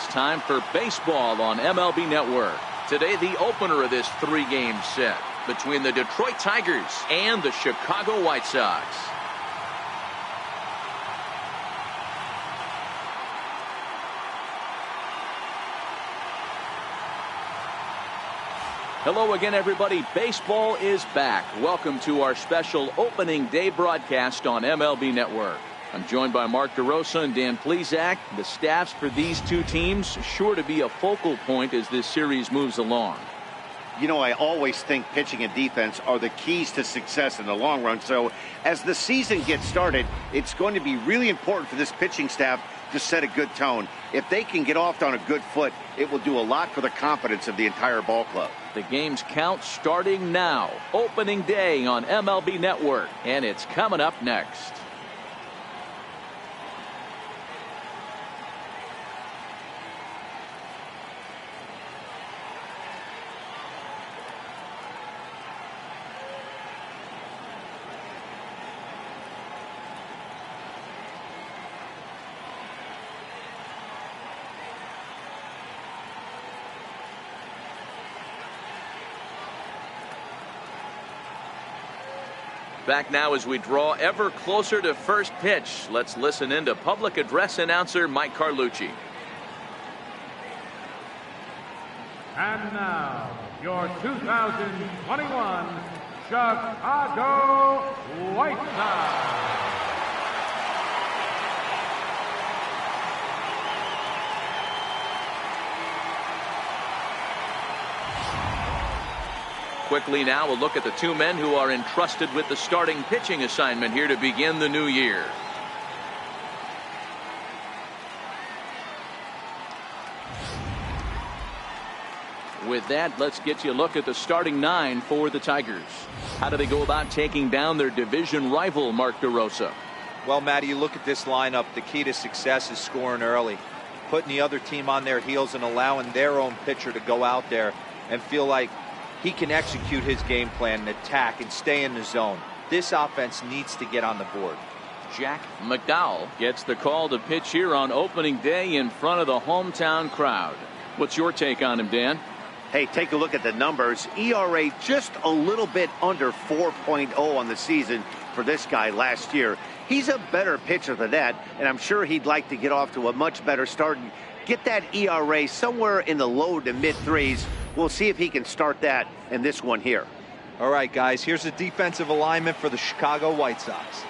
It's time for baseball on MLB Network. Today, the opener of this three-game set between the Detroit Tigers and the Chicago White Sox. Hello again, everybody. Baseball is back. Welcome to our special opening day broadcast on MLB Network. I'm joined by Mark DeRosa and Dan Plesac. The staffs for these two teams sure to be a focal point as this series moves along. You know, I always think pitching and defense are the keys to success in the long run. So as the season gets started, it's going to be really important for this pitching staff to set a good tone. If they can get off on a good foot, it will do a lot for the confidence of the entire ball club. The game's count starting now. Opening day on MLB Network, and it's coming up next. Back now as we draw ever closer to first pitch. Let's listen in to public address announcer Mike Carlucci. And now, your 2021 Chicago White Sox. Quickly now, a look at the two men who are entrusted with the starting pitching assignment here to begin the new year. With that, let's get you a look at the starting nine for the Tigers. How do they go about taking down their division rival, Mark DeRosa? Well, Matty, you look at this lineup, the key to success is scoring early, putting the other team on their heels and allowing their own pitcher to go out there and feel like he can execute his game plan and attack and stay in the zone. This offense needs to get on the board. Jack McDowell gets the call to pitch here on opening day in front of the hometown crowd. What's your take on him, Dan? Hey, take a look at the numbers. ERA just a little bit under 4.0 on the season for this guy last year. He's a better pitcher than that, and I'm sure he'd like to get off to a much better start and get that ERA somewhere in the low to mid threes. We'll see if he can start that in this one here. All right, guys, here's the defensive alignment for the Chicago White Sox.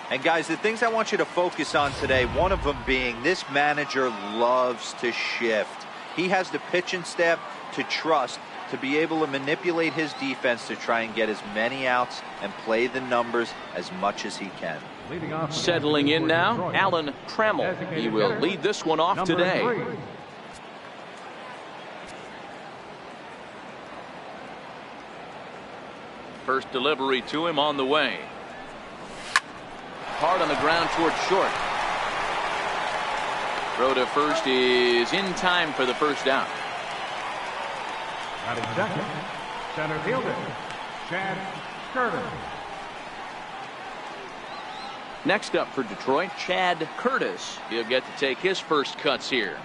And, guys, the things I want you to focus on today, one of them being this manager loves to shift. He has the pitching staff to trust to be able to manipulate his defense to try and get as many outs and play the numbers as much as he can. Settling in now, Alan Trammell. He will lead this one off today. 3. First delivery to him on the way. Hard on the ground toward short. Throw to first is in time for the first down. Batting second, center fielder, Chad Curtis. Next up for Detroit, Chad Curtis. He'll get to take his first cuts here.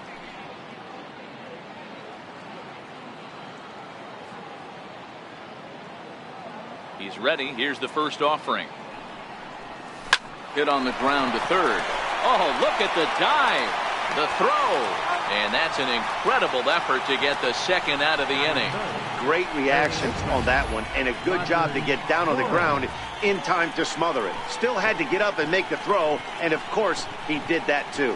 He's ready. Here's the first offering. Hit on the ground to third. Oh, look at the dive. The throw. And that's an incredible effort to get the second out of the inning. Great reactions on that one, and a good job to get down on the ground in time to smother it. Still had to get up and make the throw, and of course, he did that too.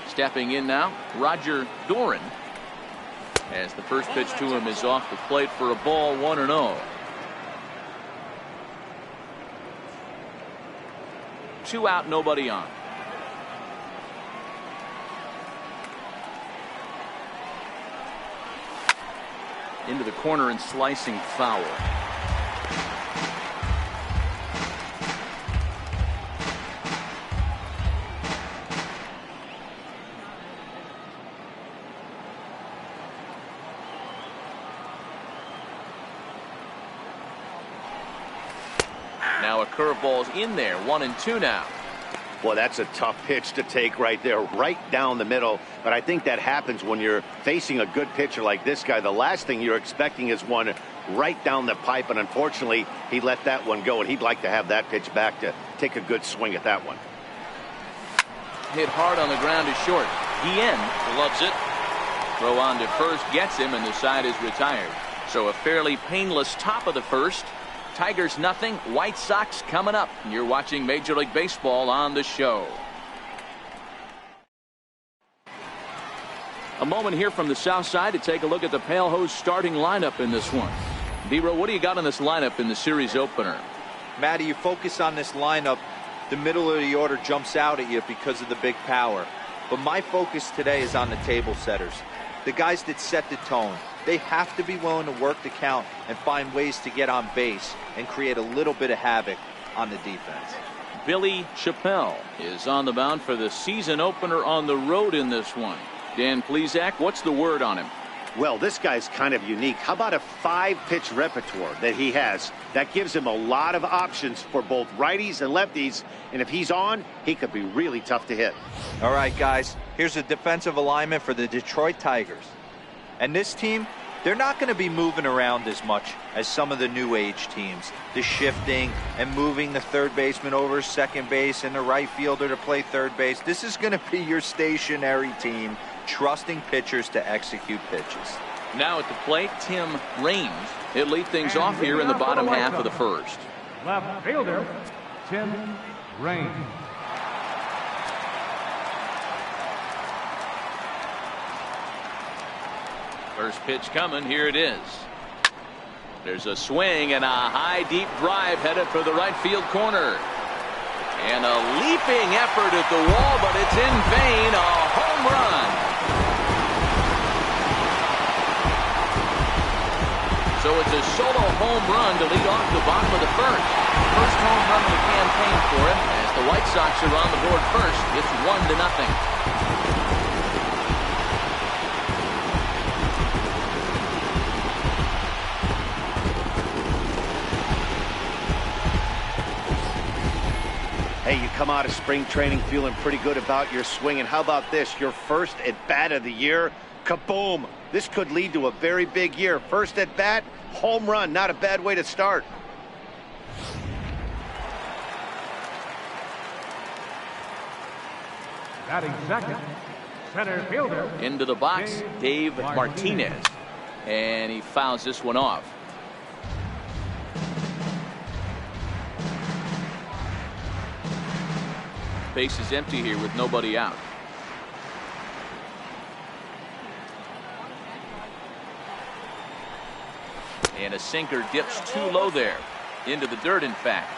Stepping in now, Roger Doran. As the first pitch to him is off the plate for a ball, 1-0. 2 out, nobody on. Into the corner and slicing foul. curveball's in there. 1-2 now. Well, that's a tough pitch to take right there, right down the middle. But I think that happens when you're facing a good pitcher like this guy. The last thing you're expecting is one right down the pipe, and unfortunately, he let that one go, and he'd like to have that pitch back to take a good swing at that one. Hit hard on the ground to short. Guillen loves it. Throw on to first gets him, and the side is retired. So a fairly painless top of the first. Tigers nothing, White Sox coming up. You're watching Major League Baseball on the show. A moment here from the south side to take a look at the Pale Hose starting lineup in this one. D-Row, what do you got in this lineup in the series opener? Matty, you focus on this lineup, the middle of the order jumps out at you because of the big power. But my focus today is on the table setters, the guys that set the tone. They have to be willing to work the count and find ways to get on base and create a little bit of havoc on the defense. Billy Chappelle is on the mound for the season opener on the road in this one. Dan Plesac, what's the word on him? Well, this guy's kind of unique. How about a 5-pitch repertoire that he has? That gives him a lot of options for both righties and lefties. And if he's on, he could be really tough to hit. All right, guys, here's a defensive alignment for the Detroit Tigers. And this team, they're not going to be moving around as much as some of the new age teams. The shifting and moving the third baseman over second base and the right fielder to play third base. This is going to be your stationary team, trusting pitchers to execute pitches. Now at the plate, Tim Raines. He'll lead things off here in the bottom half of the first. Left fielder, Tim Raines. First pitch coming. Here it is. There's a swing and a high deep drive headed for the right field corner. And a leaping effort at the wall, but it's in vain. A home run. So it's a solo home run to lead off the bottom of the first. First home run of the campaign for him, as the White Sox are on the board first. It's 1-0. Hey, you come out of spring training feeling pretty good about your swing, and how about this? Your first at bat of the year, kaboom! This could lead to a very big year. First at bat, home run, not a bad way to start. Batting second, center fielder. Into the box, Dave Martinez. And he fouls this one off. Base is empty here with nobody out. And a sinker dips too low there. Into the dirt, in fact.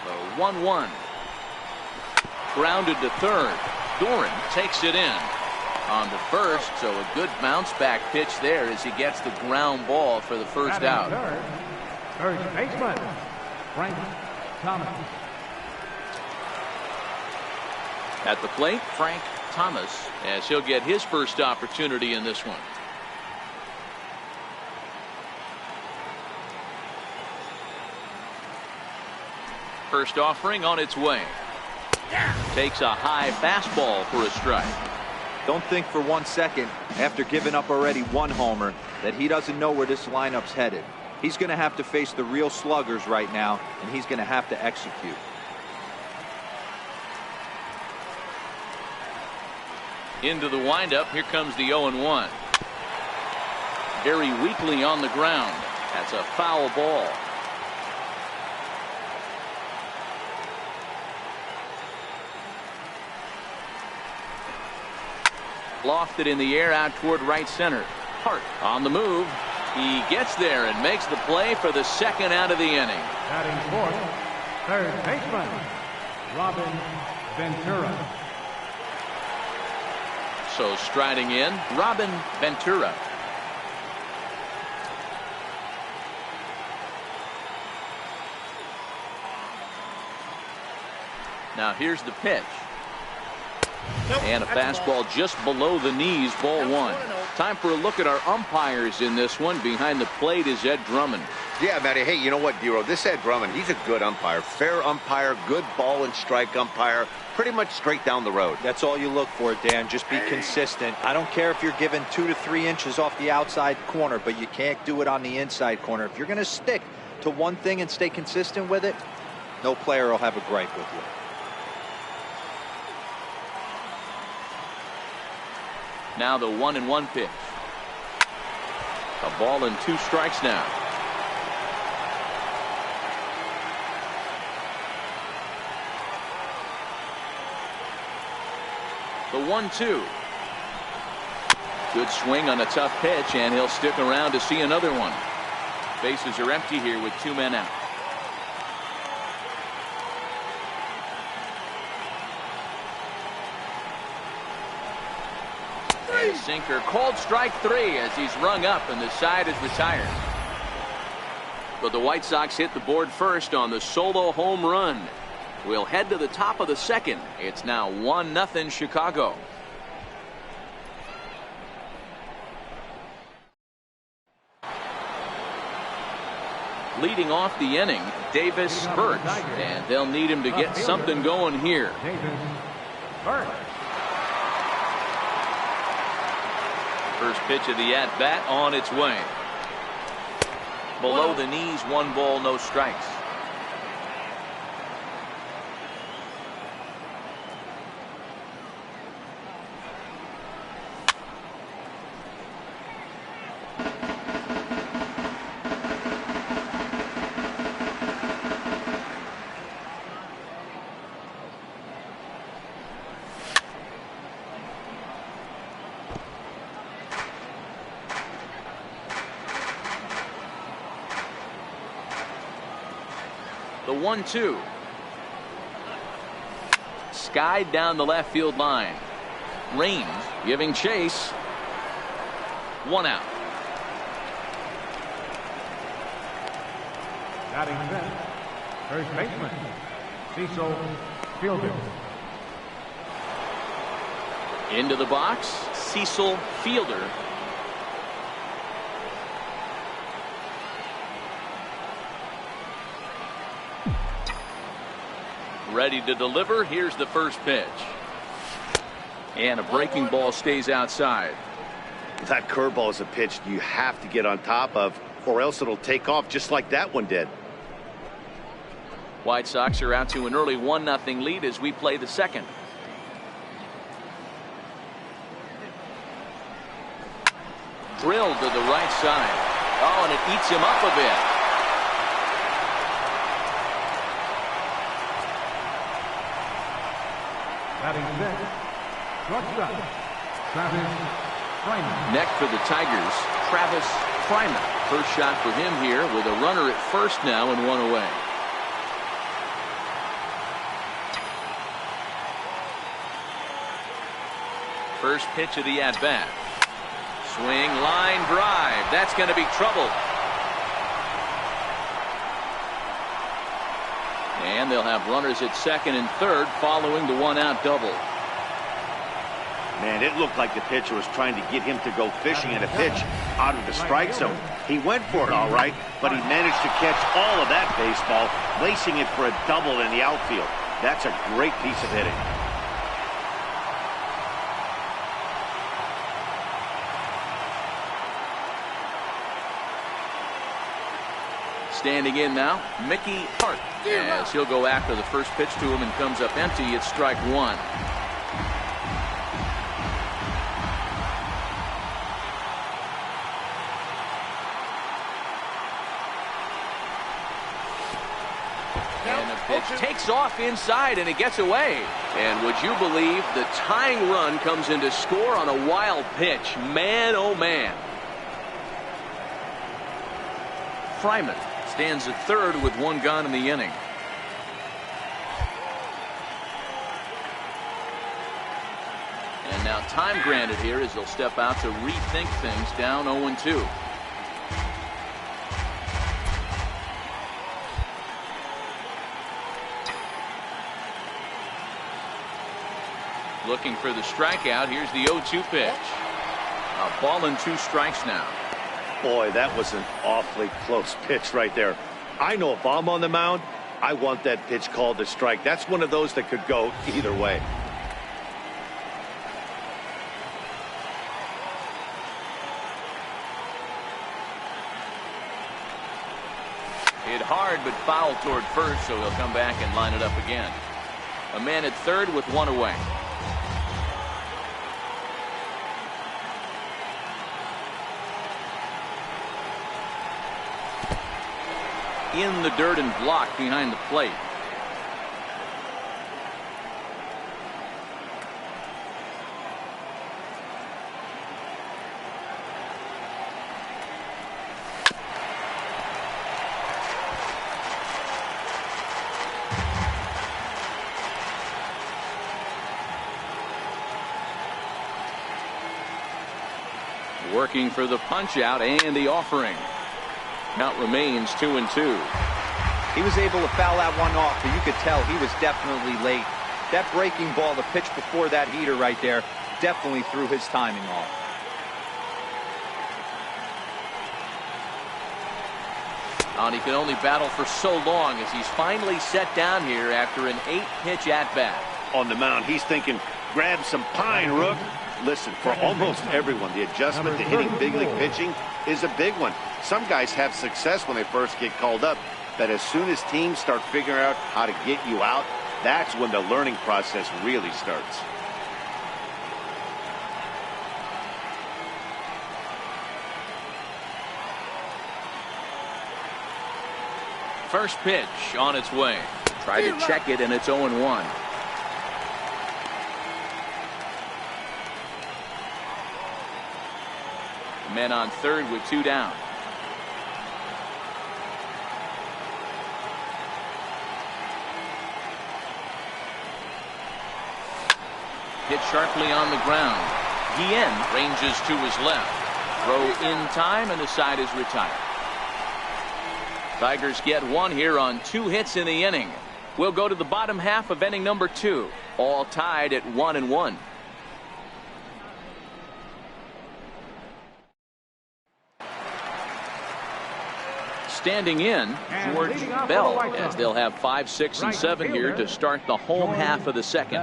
The 1-1. Grounded to third. Doran takes it in. On to first, so a good bounce back pitch there as he gets the ground ball for the first out. First baseman, Frank Thomas. At the plate, Frank Thomas, as he'll get his first opportunity in this one. First offering on its way. Takes a high fastball for a strike. Don't think for 1 second, after giving up already one homer, that he doesn't know where this lineup's headed. He's going to have to face the real sluggers right now, and he's going to have to execute. Into the windup. Here comes the 0-1. Very weakly on the ground. That's a foul ball. Lofted in the air out toward right center. Hart on the move. He gets there and makes the play for the second out of the inning. Batting fourth, third baseman, Robin Ventura. So striding in, Robin Ventura. Now here's the pitch. And a fastball just below the knees, ball one. Time for a look at our umpires in this one. Behind the plate is Ed Drummond. Yeah, Matty. Hey, you know what, Dero? This Ed Drummond, he's a good umpire. Fair umpire, good ball and strike umpire. Pretty much straight down the road. That's all you look for, Dan. Just be consistent. I don't care if you're given 2 to 3 inches off the outside corner, but you can't do it on the inside corner. If you're going to stick to one thing and stay consistent with it, no player will have a gripe with you. Now the 1-1 pitch. A ball and 2 strikes now. The 1-2. Good swing on a tough pitch, and he'll stick around to see another one. Bases are empty here with 2 men out. And a sinker, called strike 3 as he's rung up and the side is retired. But the White Sox hit the board first on the solo home run. We'll head to the top of the second. It's now 1-0 Chicago. Leading off the inning, Davis Birch, and they'll need him to get something going here. First pitch of the at-bat on its way. Below the knees, 1 ball, no strikes. The 1-2. Skied down the left field line. Raines giving chase. 1 out. Batting fifth, first baseman, Cecil Fielder. Into the box, Cecil Fielder. Ready to deliver. Here's the first pitch. And a breaking ball stays outside. That curveball is a pitch you have to get on top of, or else it'll take off just like that one did. White Sox are out to an early 1-0 lead as we play the second. Drilled to the right side. Oh, and it eats him up a bit. Batting sixth, shortstop, Travis Fryman. Next for the Tigers, Travis Fryman. First shot for him here with a runner at first now and 1 away. First pitch of the at-bat. Swing, line drive. That's going to be trouble. And they'll have runners at second and third following the 1-out double. Man, it looked like the pitcher was trying to get him to go fishing at a pitch out of the strike zone. He went for it all right, but he managed to catch all of that baseball, lacing it for a double in the outfield. That's a great piece of hitting. Standing in now, Micke Hart, as he'll go after the first pitch to him and comes up empty. It's strike 1. And the pitch takes off inside and it gets away. And would you believe the tying run comes in to score on a wild pitch? Man, oh man. Fryman stands at third with 1 gone in the inning. And now time granted here as he'll step out to rethink things down 0-2. Looking for the strikeout. Here's the 0-2 pitch. A ball and 2 strikes now. Boy, that was an awfully close pitch right there. I know if I'm on the mound, I want that pitch called a strike. That's one of those that could go either way. Hit hard but foul toward first, so he'll come back and line it up again. A man at third with 1 away. In the dirt and blocked behind the plate. Working for the punch out and the offering. Count remains 2-2. He was able to foul that one off, but you could tell he was definitely late. That breaking ball, the pitch before that heater right there, definitely threw his timing off. And he can only battle for so long as he's finally set down here after an 8-pitch at-bat. On the mound, he's thinking, grab some pine, Rook. Listen, for almost everyone, the adjustment to hitting big league pitching is a big one. Some guys have success when they first get called up, but as soon as teams start figuring out how to get you out, that's when the learning process really starts. First pitch on its way. Tried to check it, and it's 0-1. Men on third with 2 down. Hit sharply on the ground. Guillen ranges to his left. Throw in time, and the side is retired. Tigers get 1 here on 2 hits in the inning. We'll go to the bottom half of inning number 2. All tied at 1-1. Standing in, George Bell, as they'll have 5, 6, and 7 here to start the home half of the second.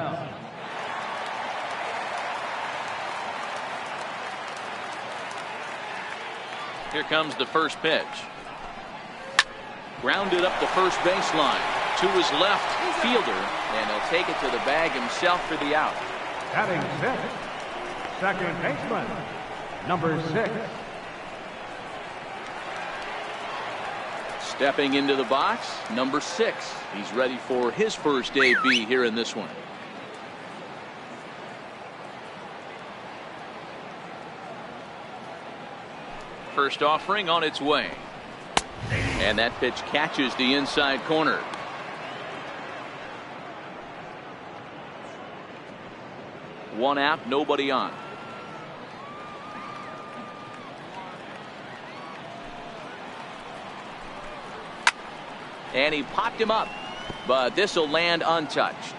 Here comes the first pitch. Grounded up the first baseline. To his left fielder, and he'll take it to the bag himself for the out. Batting 6, second baseman, number 6. Stepping into the box, number 6. He's ready for his first AB here in this one. First offering on its way. And that pitch catches the inside corner. One out, nobody on. And he popped him up, but this will land untouched.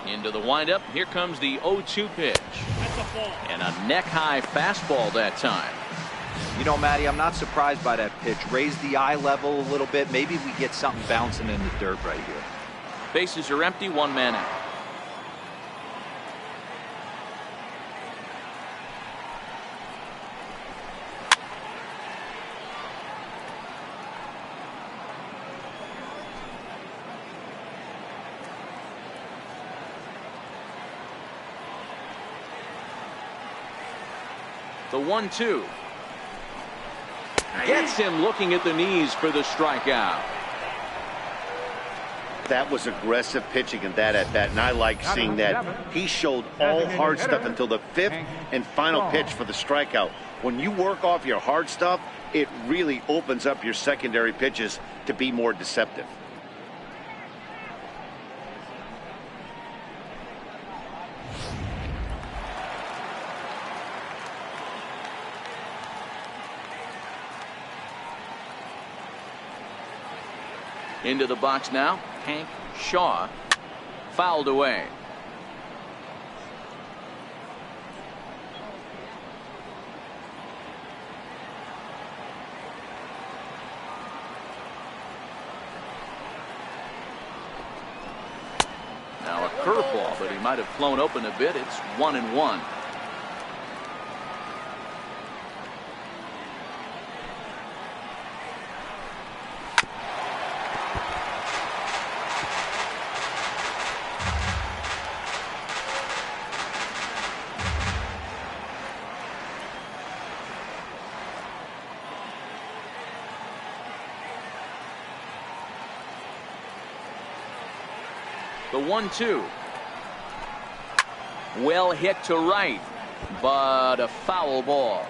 Into the windup. Here comes the 0-2 pitch. And a neck-high fastball that time. You know, Matty, I'm not surprised by that pitch. Raise the eye level a little bit. Maybe we get something bouncing in the dirt right here. Bases are empty, 1 man out. The 1-2. Gets him looking at the knees for the strikeout. That was aggressive pitching in that at-bat, and I like seeing that. He showed all hard stuff until the 5th and final pitch for the strikeout. When you work off your hard stuff, it really opens up your secondary pitches to be more deceptive. Into the box now, Hank Shaw. Fouled away. Now a curveball, but he might have flown open a bit. It's 1-1. The 1-2. Well hit to right, but a foul ball.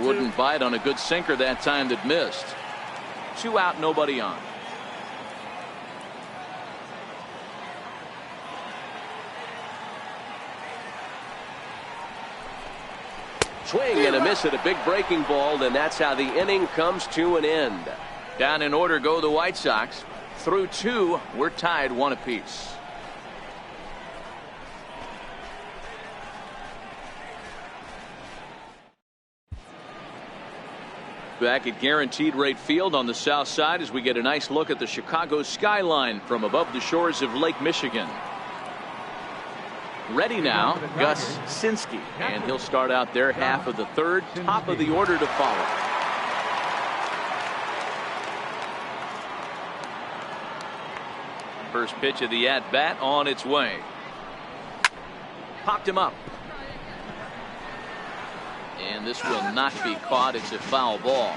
Wouldn't bite on a good sinker that time that missed. 2 out, nobody on. Swing and a miss at a big breaking ball, and that's how the inning comes to an end. Down in order go the White Sox. Through 2, we're tied 1 apiece. Back at Guaranteed Rate Field on the south side as we get a nice look at the Chicago skyline from above the shores of Lake Michigan. Ready now, Gus Sinski, and he'll start out their half of the third. Top of the order to follow. First pitch of the at-bat on its way. Popped him up. And this will not be caught. It's a foul ball.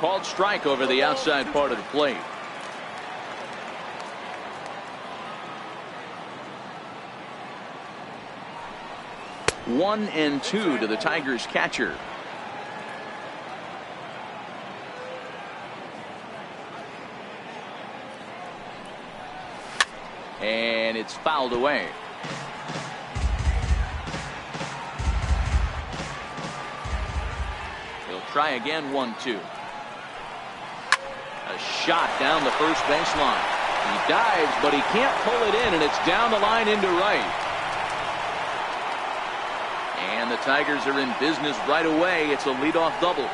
Called strike over the outside part of the plate. One and 2 to the Tigers catcher. And it's fouled away. He'll try again. 1-2. A shot down the first baseline. He dives, but he can't pull it in, and it's down the line into right. And the Tigers are in business right away. It's a leadoff double.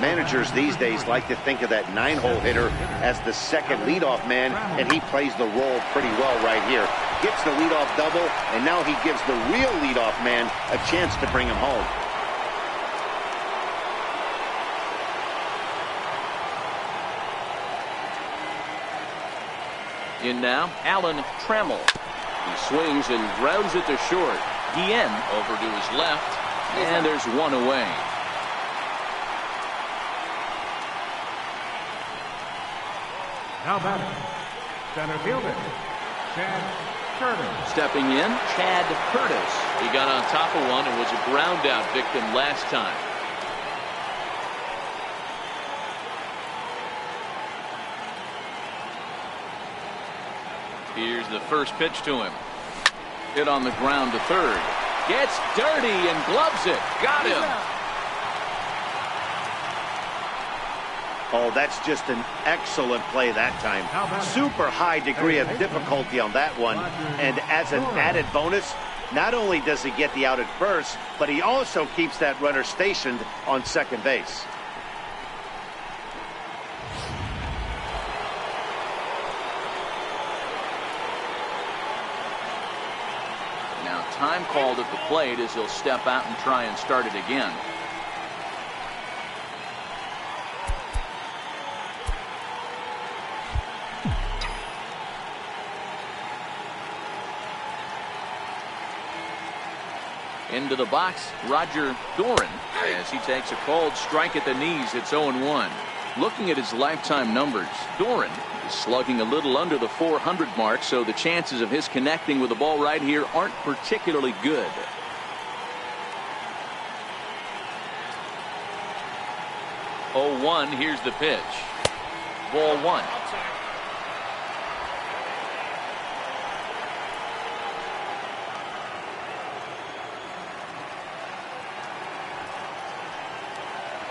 Managers these days like to think of that 9-hole hitter as the second leadoff man, and he plays the role pretty well right here. Gets the leadoff double, and now he gives the real leadoff man a chance to bring him home. In now, Alan Trammell. He swings and grounds it to short. Guillen over to his left, and there's 1 away. Now batting, center fielder, Chad Curtis. Stepping in, Chad Curtis. He got on top of one and was a ground out victim last time. Here's the first pitch to him. Hit on the ground to third. Gets dirty and gloves it. Got him. Oh, that's just an excellent play that time. Super high degree of difficulty on that one. And as an added bonus, not only does he get the out at first, but he also keeps that runner stationed on second base. Now time called at the plate as he'll step out and try and start it again. Into the box, Roger Doran, as he takes a cold strike at the knees. It's 0-1. Looking at his lifetime numbers, Doran is slugging a little under the 400 mark, so the chances of his connecting with the ball right here aren't particularly good. Oh, 1, here's the pitch. Ball 1.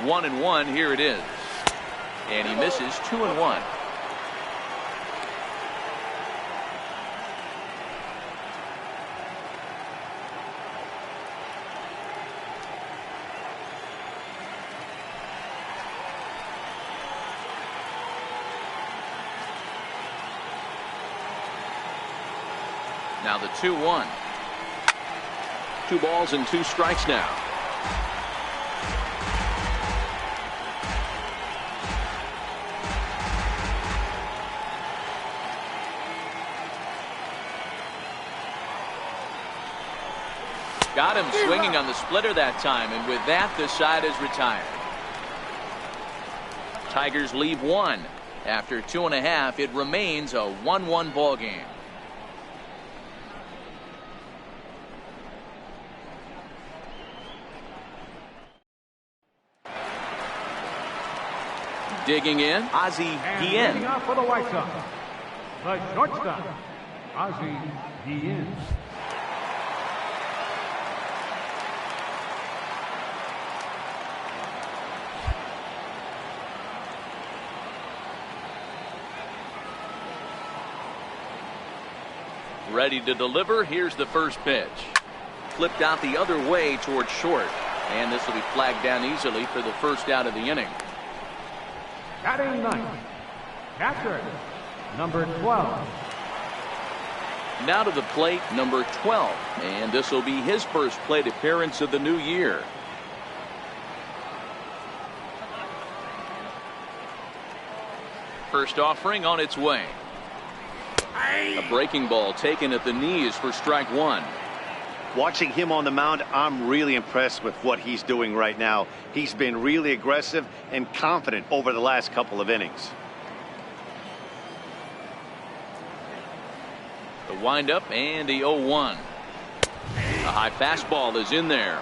1-1. Here it is. And he misses 2-1. Now the 2-1. 2 balls and 2 strikes now. Got him swinging on the splitter that time, and with that, the side is retired. Tigers leave 1. After 2.5, it remains a 1-1 ball game. Digging in, Ozzie Guillen. Leading off for the White Sox, the shortstop, Ozzie Guillen. Ready to deliver. Here's the first pitch. Flipped out the other way towards short. And this will be flagged down easily for the first out of the inning. Batting ninth, catcher, number 12. Now to the plate, number 12. And this will be his first plate appearance of the new year. First offering on its way. A breaking ball taken at the knees for strike 1. Watching him on the mound, I'm really impressed with what he's doing right now. He's been really aggressive and confident over the last couple of innings. The windup and the 0-1. A high fastball is in there.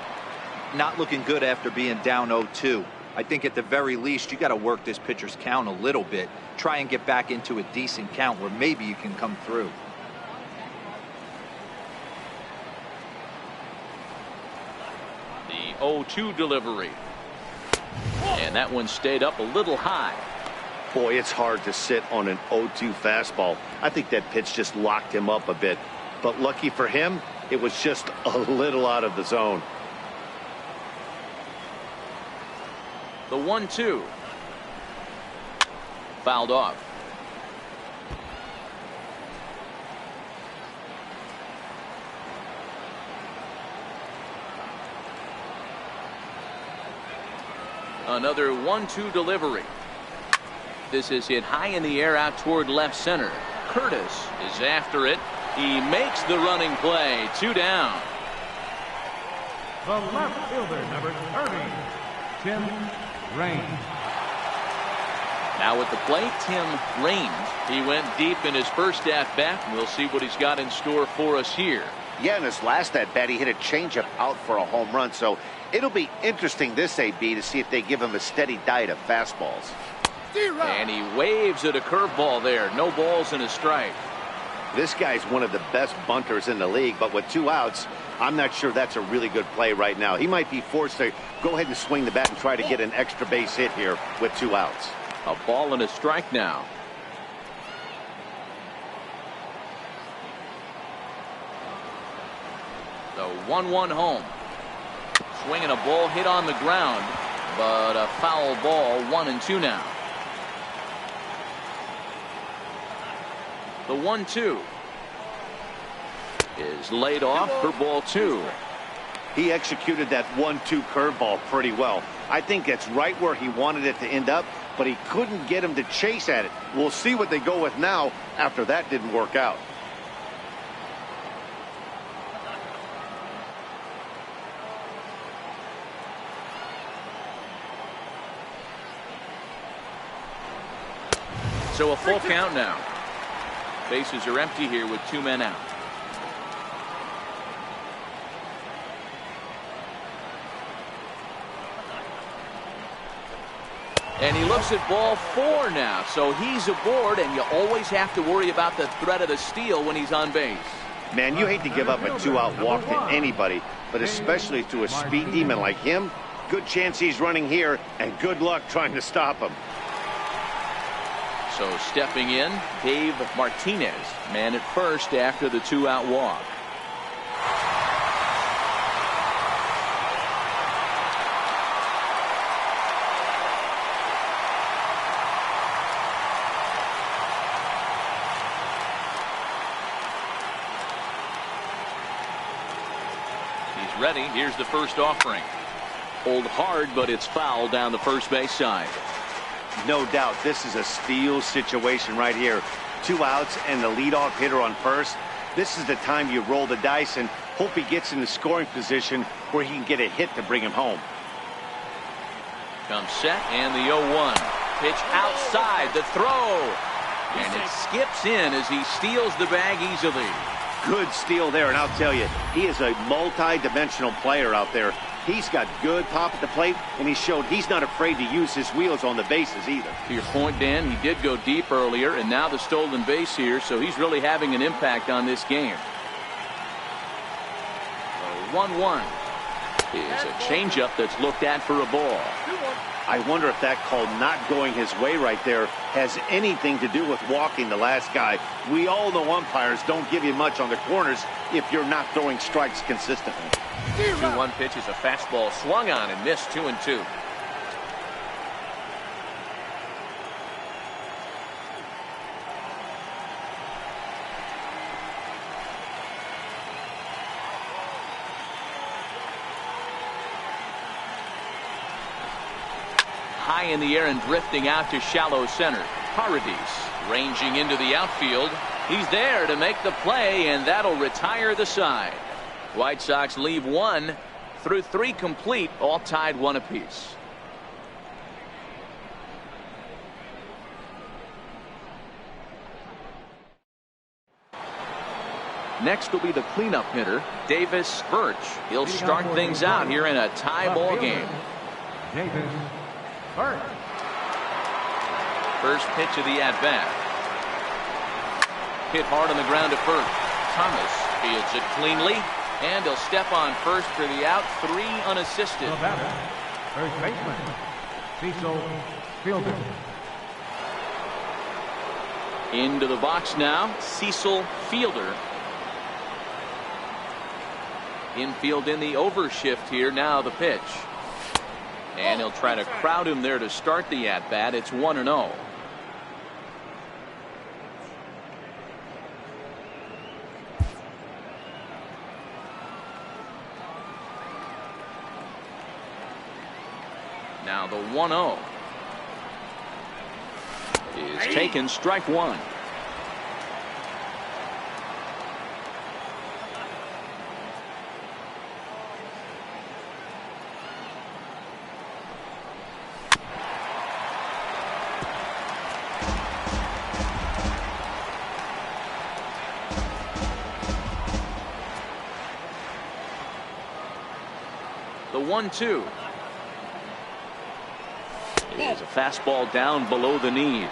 Not looking good after being down 0-2. I think at the very least you got to work this pitcher's count a little bit. Try and get back into a decent count where maybe you can come through. The 0-2 delivery. And that one stayed up a little high. Boy, it's hard to sit on an 0-2 fastball. I think that pitch just locked him up a bit. But lucky for him, it was just a little out of the zone. The 1-2. Fouled off. Another 1-2 delivery. This is hit high in the air out toward left center. Curtis is after it. He makes the running play. 2 down. The left fielder, number 30, Tim Raines. Now at the plate, Tim Raines. He went deep in his first at-bat. We'll see what he's got in store for us here. Yeah, in his last at-bat, he hit a changeup out for a home run. So it'll be interesting this AB to see if they give him a steady diet of fastballs. And he waves at a curveball there. No balls and a strike. This guy's one of the best bunters in the league, but with 2 outs, I'm not sure that's a really good play right now. He might be forced to go ahead and swing the bat and try to get an extra base hit here with 2 outs. A ball and a strike now. The 1-1 home. Swinging a ball hit on the ground, but a foul ball. 1-2 now. The 1-2 is laid off for ball 2. He executed that 1-2 curveball pretty well. I think it's right where he wanted it to end up, but he couldn't get him to chase at it. We'll see what they go with now after that didn't work out. So a full count now. Bases are empty here with 2 men out. And he looks at ball 4 now. So he's aboard, and you always have to worry about the threat of the steal when he's on base. Man, you hate to give up a 2-out walk to anybody, but especially to a speed demon like him. Good chance he's running here, and good luck trying to stop him. So stepping in, Dave Martinez, man at first after the 2-out walk. He's ready. Here's the first offering. Hold hard, but it's foul down the first base side. No doubt this is a steal situation right here. 2 outs and the leadoff hitter on first. This is the time you roll the dice and hope he gets in the scoring position where he can get a hit to bring him home. Comes set and the 0-1. Pitch outside, the throw. And it skips in as he steals the bag easily. Good steal there, and I'll tell you, he is a multi-dimensional player out there. He's got good pop at the plate, and he showed he's not afraid to use his wheels on the bases either. To your point, Dan, he did go deep earlier, and now the stolen base here, so he's really having an impact on this game. 1-1 is a changeup that's looked at for a ball. I wonder if that call not going his way right there has anything to do with walking the last guy. We all know umpires don't give you much on the corners if you're not throwing strikes consistently. 2-1 pitch is a fastball swung on and missed. 2-2. High in the air and drifting out to shallow center. Paradis ranging into the outfield. He's there to make the play, and that'll retire the side. White Sox leave 1 through 3 complete, all tied 1 apiece. Next will be the cleanup hitter, Davis Birch. He'll start things out here in a tie ball game. Davis Birch. First pitch of the at-bat. Hit hard on the ground to first. Thomas fields it cleanly, and he'll step on first for the out. 3 unassisted. The batter, first baseman, Cecil Fielder. Into the box now, Cecil Fielder. Infield in the overshift here. Now the pitch. And he'll try to crowd him there to start the at-bat. It's 1-0. Now the 1-0 is taken, strike 1. The 1-2 is a fastball down below the knees.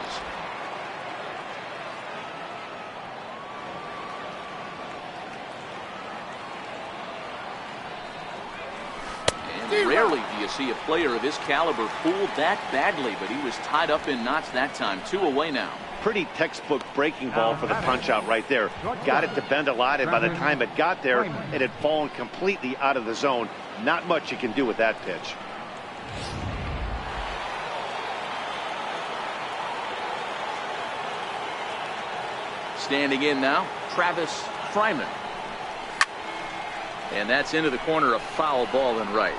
And rarely do you see a player of his caliber fooled that badly, but he was tied up in knots that time. 2 away now. Pretty textbook breaking ball for the punch out right there. Got it to bend a lot, and by the time it got there, it had fallen completely out of the zone. Not much you can do with that pitch. Standing in now, Travis Fryman. And that's into the corner, a foul ball and right.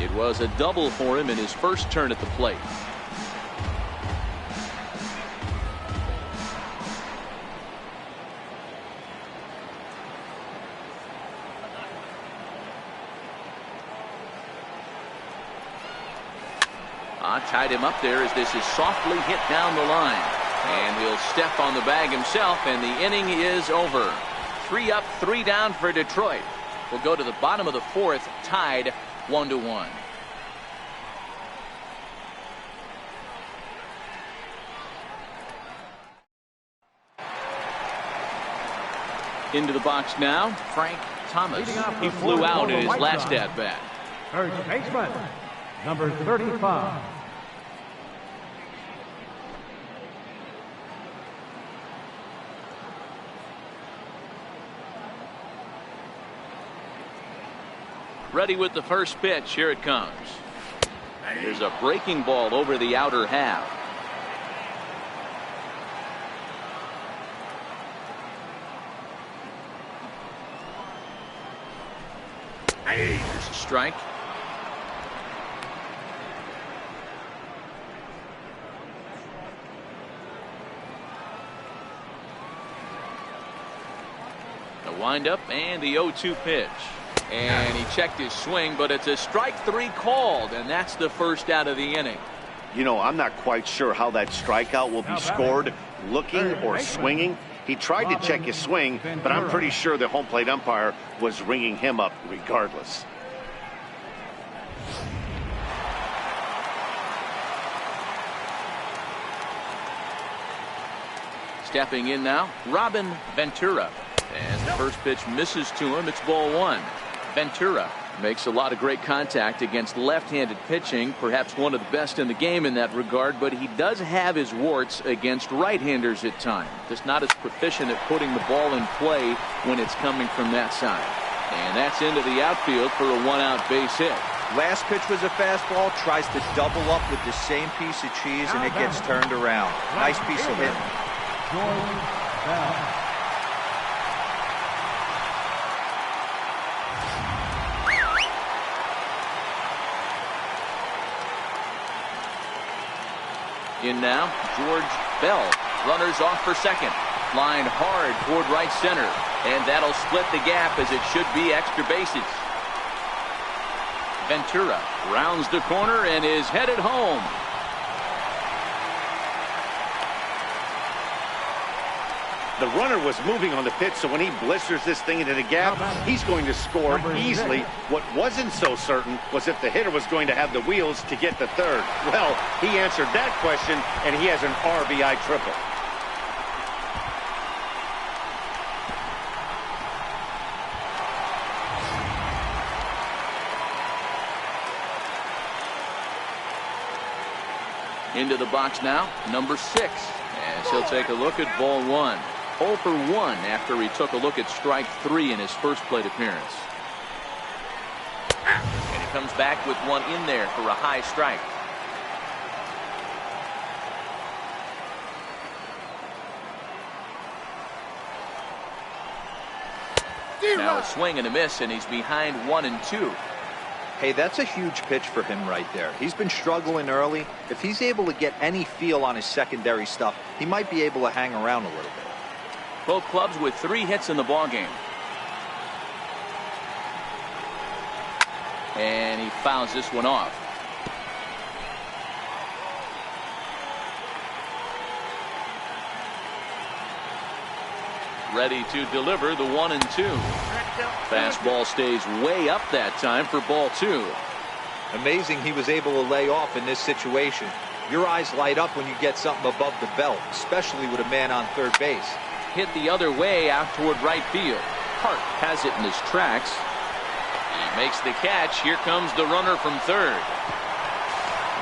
It was a double for him in his first turn at the plate. Tied him up there as this is softly hit down the line. And he'll step on the bag himself, and the inning is over. 3 up, 3 down for Detroit. We'll go to the bottom of the 4th, tied 1-1. Into the box now, Frank Thomas. Leading off He for flew out in the his White last Sox. at-bat. First baseman, number 35. Ready with the first pitch. Here it comes. There's a breaking ball over the outer half. There's a strike. The windup and the 0-2 pitch. And he checked his swing, but it's a strike three called, and that's the first out of the inning. You know, I'm not quite sure how that strikeout will be scored, looking or swinging. He tried to check his swing, but I'm pretty sure the home plate umpire was ringing him up regardless. Stepping in now, Robin Ventura. And the first pitch misses to him. It's ball one. Ventura makes a lot of great contact against left-handed pitching, perhaps one of the best in the game in that regard, but he does have his warts against right-handers at times. Just not as proficient at putting the ball in play when it's coming from that side. And that's into the outfield for a one-out base hit. Last pitch was a fastball, tries to double up with the same piece of cheese, and it gets turned around. Nice piece of hitting. George Bell. In now, George Bell. Runners off for second. Line hard toward right center. And that'll split the gap as it should be extra bases. Ventura rounds the corner and is headed home. The runner was moving on the pitch, so when he blisters this thing into the gap, he's going to score easily. What wasn't so certain was if the hitter was going to have the wheels to get to third. Well, he answered that question, and he has an RBI triple. Into the box now, number 6. As he'll take a look at ball one. 0 for 1 after he took a look at strike 3 in his first plate appearance. And he comes back with one in there for a high strike. Now a swing and a miss, and he's behind 1-2. Hey, that's a huge pitch for him right there. He's been struggling early. If he's able to get any feel on his secondary stuff, he might be able to hang around a little bit. Both clubs with 3 hits in the ballgame. And he fouls this one off. Ready to deliver the 1-2. Fastball stays way up that time for ball 2. Amazing he was able to lay off in this situation. Your eyes light up when you get something above the belt, especially with a man on third base. Hit the other way out toward right field. Hart has it in his tracks. He makes the catch. Here comes the runner from third.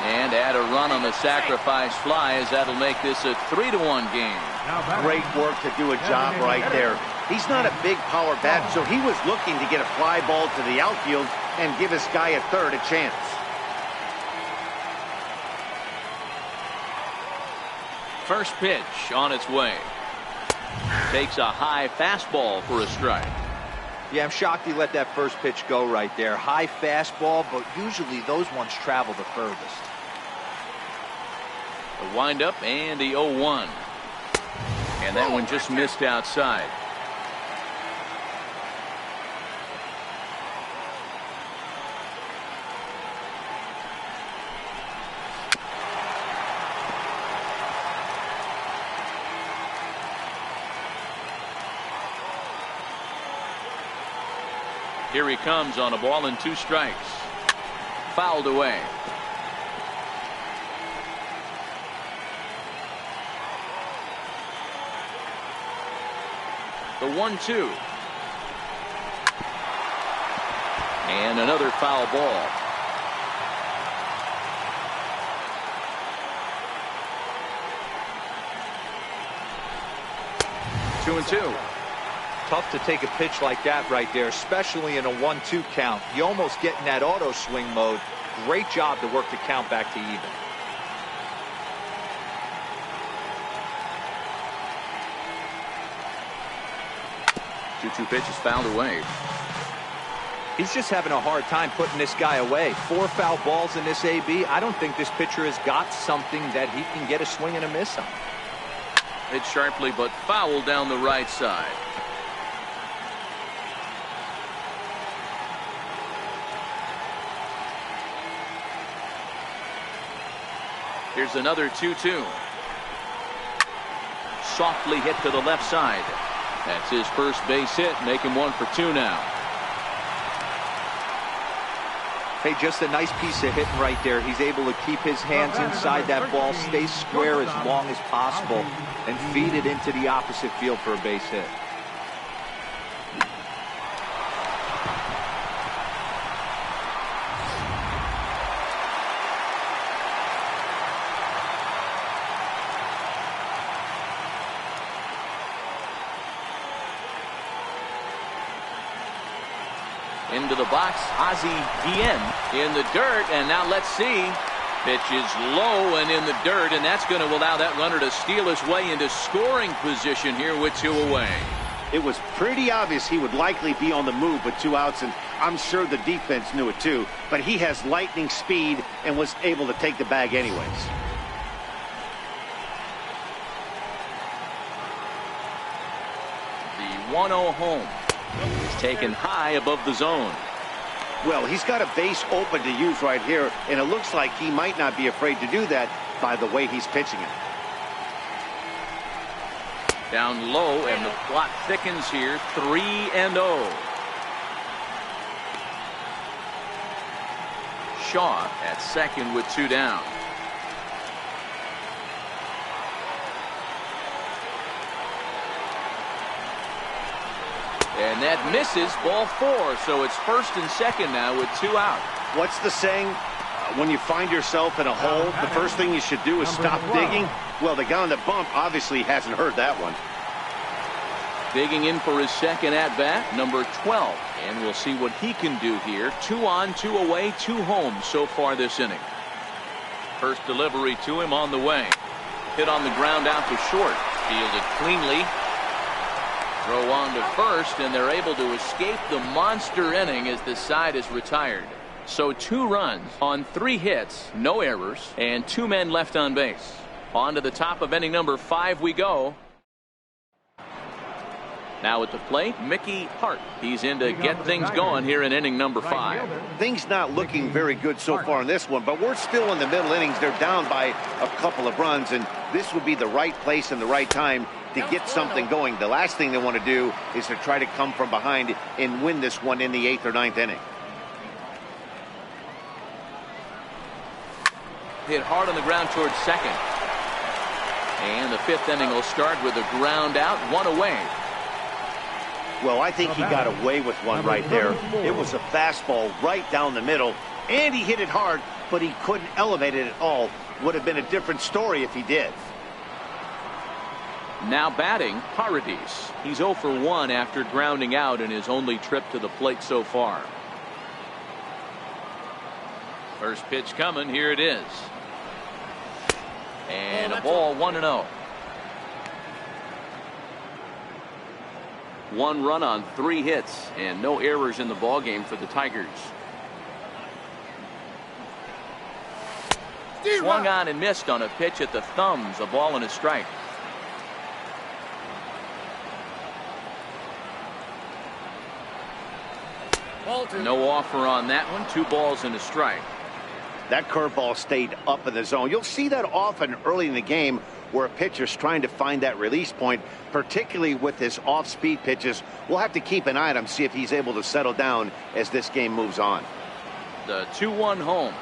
And add a run on the sacrifice fly, as that'll make this a 3-1 game. Great work to do a job right there. He's not a big power bat, so he was looking to get a fly ball to the outfield and give his guy at third a chance. First pitch on its way. Takes a high fastball for a strike. Yeah, I'm shocked he let that first pitch go right there. High fastball, but usually those ones travel the furthest. The windup and the 0-1. And that one just missed outside. Here he comes on a ball and 2 strikes. Fouled away. The 1-2. And another foul ball. Two and two. Tough to take a pitch like that right there, especially in a 1-2 count. You almost get in that auto swing mode. Great job to work the count back to even. 2-2 pitch is fouled away. He's just having a hard time putting this guy away. 4 foul balls in this AB. I don't think this pitcher has got something that he can get a swing and a miss on. Hit sharply, but foul down the right side. Here's another 2-2. Softly hit to the left side. That's his first base hit, making 1 for 2 now. Hey, just a nice piece of hitting right there. He's able to keep his hands inside that ball, stay square as long as possible, and feed it into the opposite field for a base hit. Into the box, Ozzie Guillen in the dirt, and now let's see. Pitch is low and in the dirt, and that's going to allow that runner to steal his way into scoring position here with 2 away. It was pretty obvious he would likely be on the move with 2 outs, and I'm sure the defense knew it too, but he has lightning speed and was able to take the bag anyways. The 1-0 home is taken high above the zone. Well, he's got a base open to use right here, and it looks like he might not be afraid to do that by the way he's pitching it. Down low, and the plot thickens here. 3-0. Shaw at second with 2 down. And that misses, ball 4. So it's first and second now with 2 out. What's the saying? When you find yourself in a hole, the first thing you should do is stop digging. Well, the guy on the bump obviously hasn't heard that one. Digging in for his second at-bat, number 12. And we'll see what he can do here. 2 on, 2 away, 2 home so far this inning. First delivery to him on the way. Hit on the ground out to short. Fielded cleanly. Throw on to first, and they're able to escape the monster inning as the side is retired. So 2 runs on 3 hits, no errors, and 2 men left on base. On to the top of inning number 5 we go. Now at the plate, Micke Hart. He's in to get things going here in inning number 5. Things not looking very good so far in this one, but we're still in the middle innings. They're down by a couple of runs, and this would be the right place and the right time to get something going. The last thing they want to do is to try to come from behind and win this one in the 8th or 9th inning. Hit hard on the ground towards second. And the 5th inning will start with a ground out, 1 away. Well, I think he got away with one right there. It was a fastball right down the middle, and he hit it hard, but he couldn't elevate it at all. Would have been a different story if he did. Now batting, Paradis. He's 0 for 1 after grounding out in his only trip to the plate so far. First pitch coming, here it is. And a ball, 1-0. 1 run on 3 hits and no errors in the ballgame for the Tigers. Swung on and missed on a pitch at the thumbs, a ball and a strike. No offer on that one. 2 balls and a strike. That curveball stayed up in the zone. You'll see that often early in the game where a pitcher's trying to find that release point, particularly with his off-speed pitches. We'll have to keep an eye on him, see if he's able to settle down as this game moves on. The 2-1 home.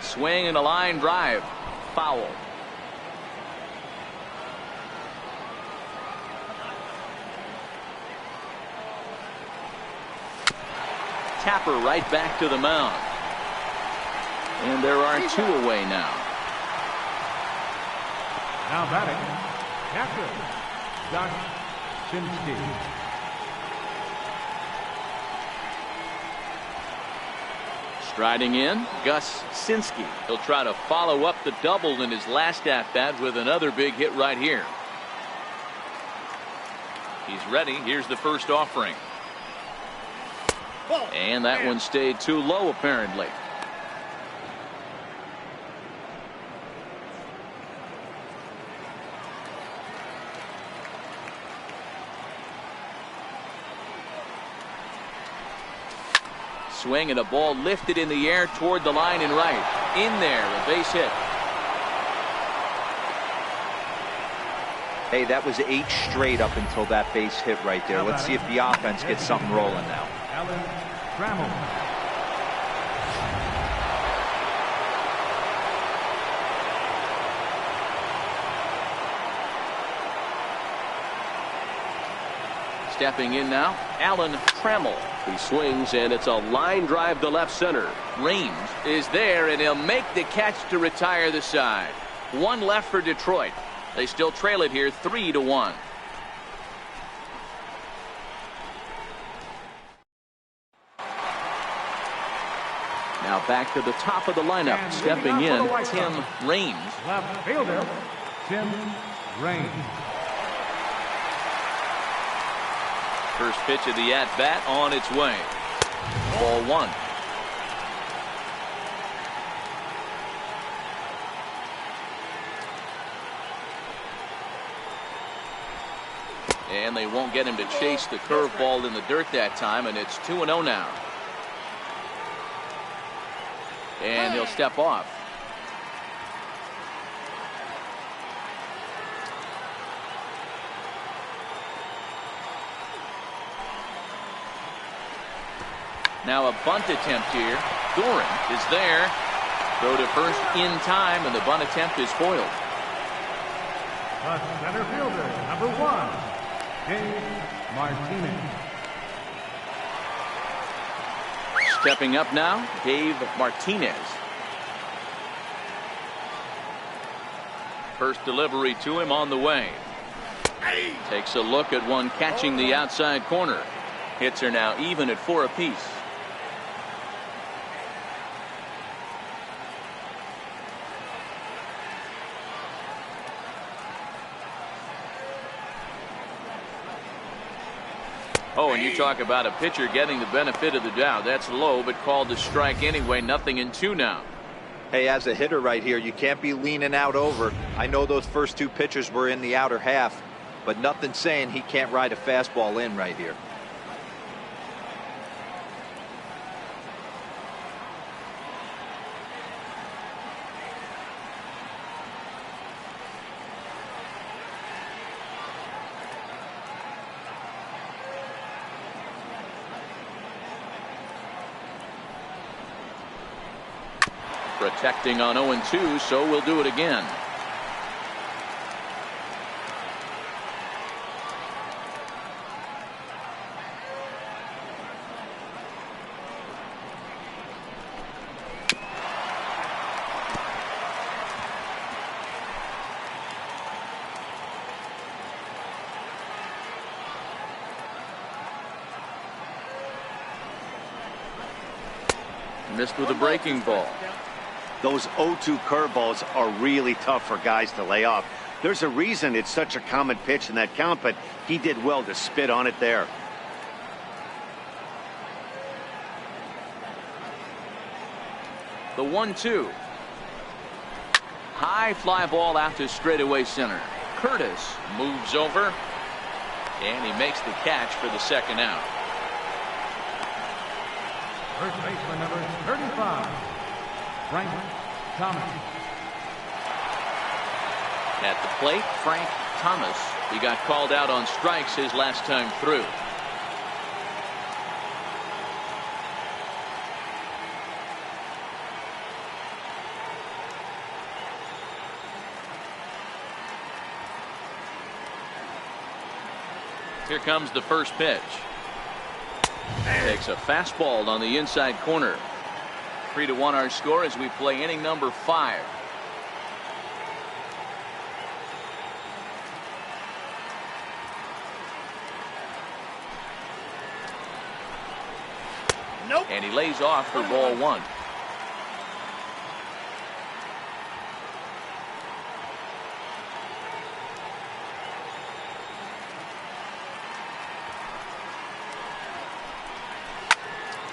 Swing and a line drive. Foul. Tapper right back to the mound. And there are 2 away now. Now batting, catcher, Gus Sinski. Striding in, Gus Sinski. He'll try to follow up the double in his last at-bat with another big hit right here. He's ready. Here's the first offering. And that one stayed too low, apparently. Swing and a ball lifted in the air toward the line and right. In there, a base hit. Hey, that was 8 straight up until that base hit right there. Let's see if the offense gets something rolling now. Stepping in now, Alan Trammell. He swings, and it's a line drive to left center. Raines is there, and he'll make the catch to retire the side. 1 left for Detroit. They still trail it here 3-1. Now back to the top of the lineup. And stepping in, Tim Raines. Left fielder, Tim Raines. First pitch of the at-bat on its way. Ball 1. And they won't get him to chase the curveball in the dirt that time, and it's 2-0 now. And he'll step off. Now a bunt attempt here. Doran is there. Throw to first in time, and the bunt attempt is foiled. The center fielder, number 1, Dave Martinez. Stepping up now, Dave Martinez. First delivery to him on the way. Takes a look at one catching the outside corner. Hits are now even at 4 apiece. Oh, and you talk about a pitcher getting the benefit of the doubt. That's low, but called a strike anyway. 0-2 now. Hey, as a hitter right here, you can't be leaning out over. I know those first 2 pitchers were in the outer half, but nothing saying he can't ride a fastball in right here. Protecting on 0-2, so we'll do it again. Missed with a breaking ball. Those 0-2 curveballs are really tough for guys to lay off. There's a reason it's such a common pitch in that count, but he did well to spit on it there. The 1-2. High fly ball out to straightaway center. Curtis moves over, and he makes the catch for the second out. First baseman number 35, Frank Thomas. At the plate, Frank Thomas. He got called out on strikes his last time through. Here comes the first pitch. Takes a fastball on the inside corner. 3-1 our score as we play inning number 5. Nope. And he lays off for ball 1.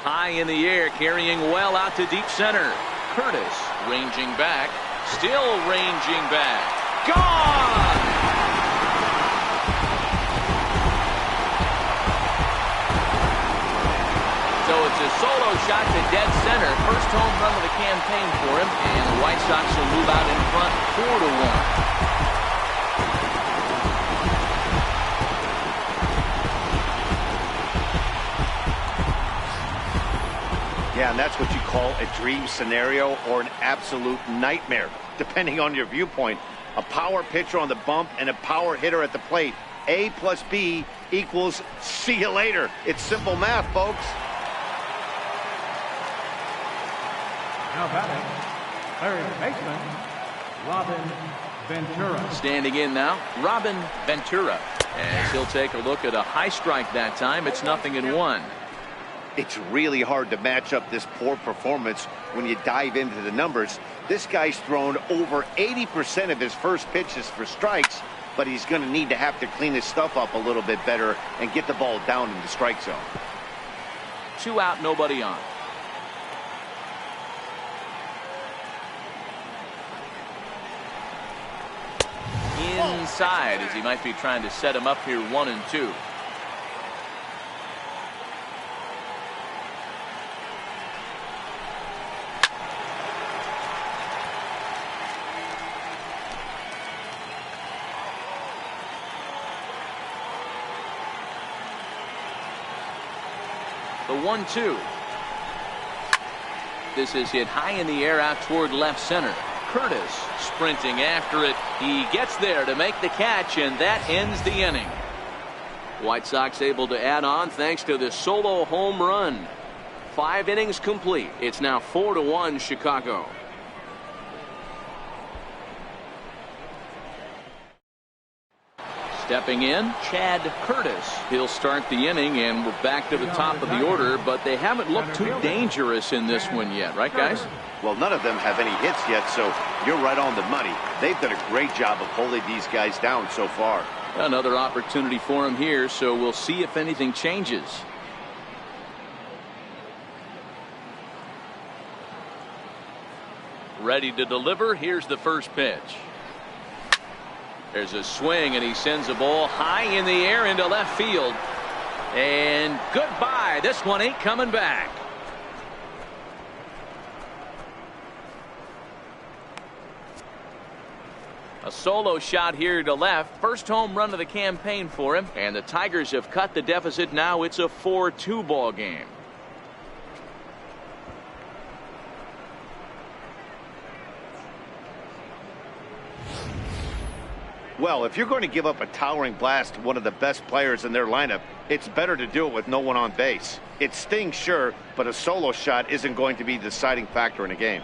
High in the air, carrying well out to deep center. Curtis ranging back, still ranging back. Gone! So it's a solo shot to dead center. First home run of the campaign for him, and the White Sox will move out in front 4-1. Yeah, and that's what you call a dream scenario or an absolute nightmare, depending on your viewpoint. A power pitcher on the bump and a power hitter at the plate. A plus B equals see you later. It's simple math, folks. Now batting, third baseman, Robin Ventura. Standing in now, Robin Ventura. As he'll take a look at a high strike that time. It's 0-1. It's really hard to match up this poor performance when you dive into the numbers. This guy's thrown over 80% of his first pitches for strikes, but he's going to need to have to clean his stuff up a little bit better and get the ball down in the strike zone. 2 out, nobody on. Inside as he might be trying to set him up here 1-2. The 1-2. This is hit high in the air out toward left center. Curtis sprinting after it. He gets there to make the catch, and that ends the inning. White Sox able to add on thanks to the solo home run. 5 innings complete. It's now 4-1 Chicago. Stepping in, Chad Curtis. He'll start the inning, and we're back to the top of the order, but they haven't looked too dangerous in this one yet, right, guys? Well, none of them have any hits yet, so you're right on the money. They've done a great job of holding these guys down so far. Another opportunity for him here, so we'll see if anything changes. Ready to deliver. Here's the first pitch. There's a swing, and he sends a ball high in the air into left field. And goodbye. This one ain't coming back. A solo shot here to left. First home run of the campaign for him. And the Tigers have cut the deficit. Now it's a 4-2 ball game. Well, if you're going to give up a towering blast to one of the best players in their lineup, it's better to do it with no one on base. It stings, sure, but a solo shot isn't going to be the deciding factor in a game.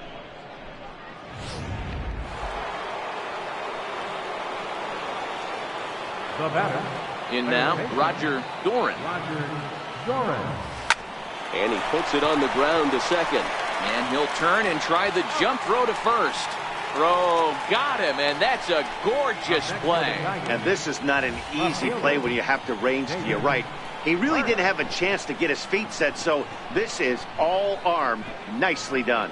The batter. In now, Roger Doran. And he puts it on the ground to second. And he'll turn and try the jump throw to first. Throw got him, and that's a gorgeous play. And this is not an easy play when you have to range to your right. He really didn't have a chance to get his feet set, so this is all arm. Nicely done.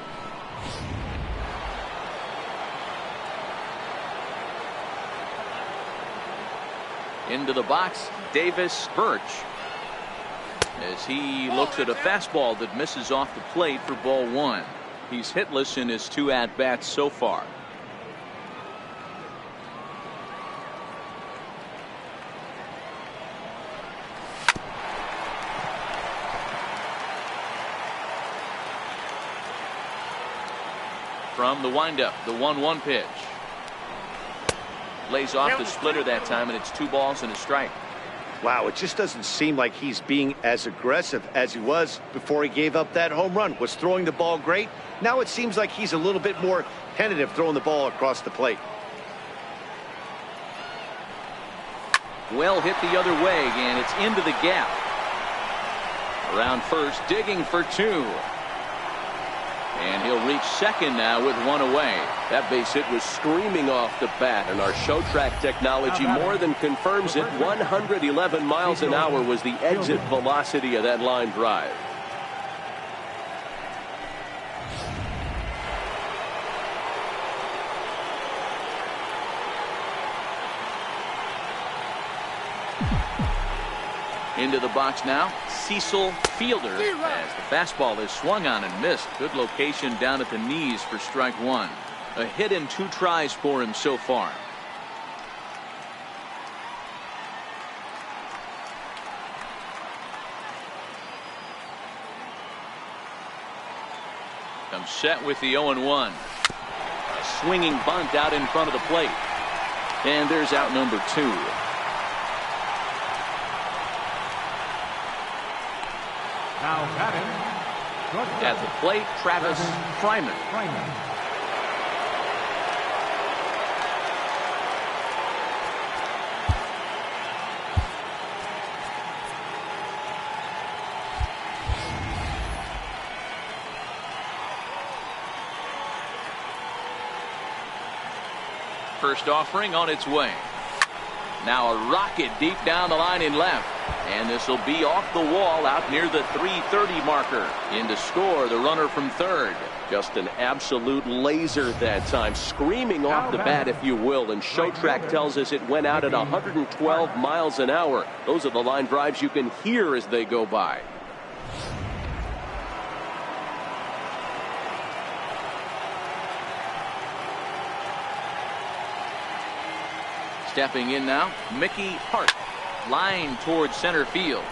Into the box, Davis Birch. As he looks at a fastball that misses off the plate for ball 1. He's hitless in his 2 at-bats so far. From the windup, the 1-1 pitch. Lays off the splitter that time, and it's 2 balls and a strike. Wow, it just doesn't seem like he's being as aggressive as he was before he gave up that home run. Was throwing the ball great. Now it seems like he's a little bit more tentative throwing the ball across the plate. Well hit the other way, and it's into the gap. Around first, digging for two. And he'll reach second now with one away. That base hit was screaming off the bat, and our show track technology more than confirms it. 111 miles an hour was the exit velocity of that line drive. Into the box now, Cecil Fielder, as the fastball is swung on and missed. Good location down at the knees for strike one. A hit in 2 tries for him so far. Comes set with the 0-1. A swinging bunt out in front of the plate. And there's out number 2. Now batting. At the plate, Travis Fryman. First offering on its way. Now a rocket deep down the line in left. And this will be off the wall out near the 330 marker. In to score the runner from third. Just an absolute laser that time. Screaming off the bat, if you will. And show track tells us it went out at 112 miles an hour. Those are the line drives you can hear as they go by. Stepping in now, Micke Hart. Line towards center field.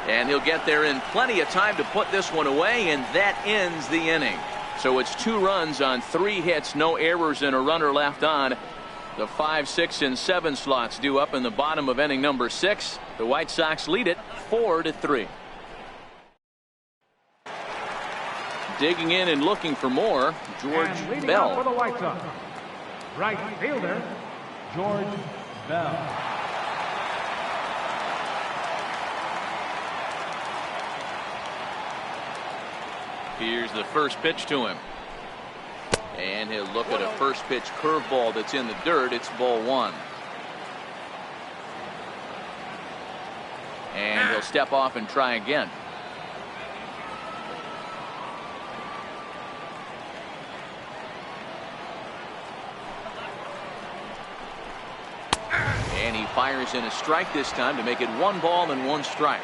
And he'll get there in plenty of time to put this one away, and that ends the inning. So it's 2 runs on 3 hits, no errors, and a runner left on. The 5, 6, and 7 slots due up in the bottom of inning number 6. The White Sox lead it 4-3. Digging in and looking for more, George Bell. For the White Sox, right fielder, George Bell. Here's the first pitch to him. And he'll look at a first pitch curveball that's in the dirt. It's ball 1. And he'll step off and try again. And he fires in a strike this time to make it 1 ball and 1 strike.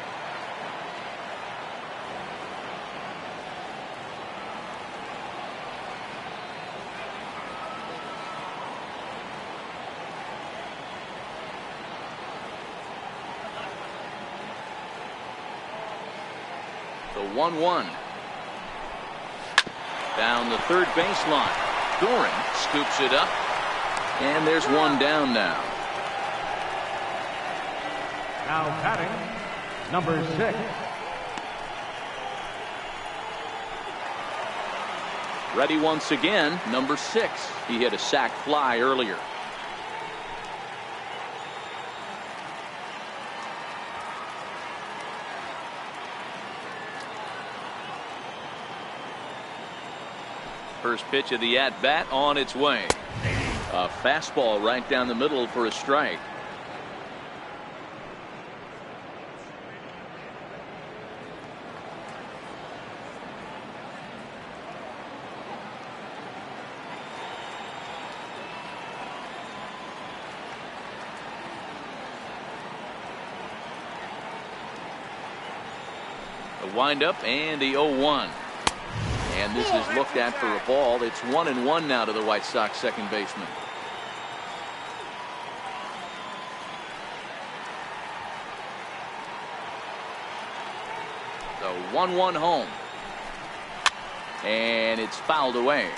The 1-1. Down the third baseline. Doran scoops it up. And there's 1 down now. Now batting, number 6. Ready once again, number 6. He hit a sac fly earlier. First pitch of the at-bat on its way. A fastball right down the middle for a strike. The windup and the 0-1. And this is looked at for a ball. It's 1-1 now to the White Sox second baseman. The 1-1 home. And it's fouled away.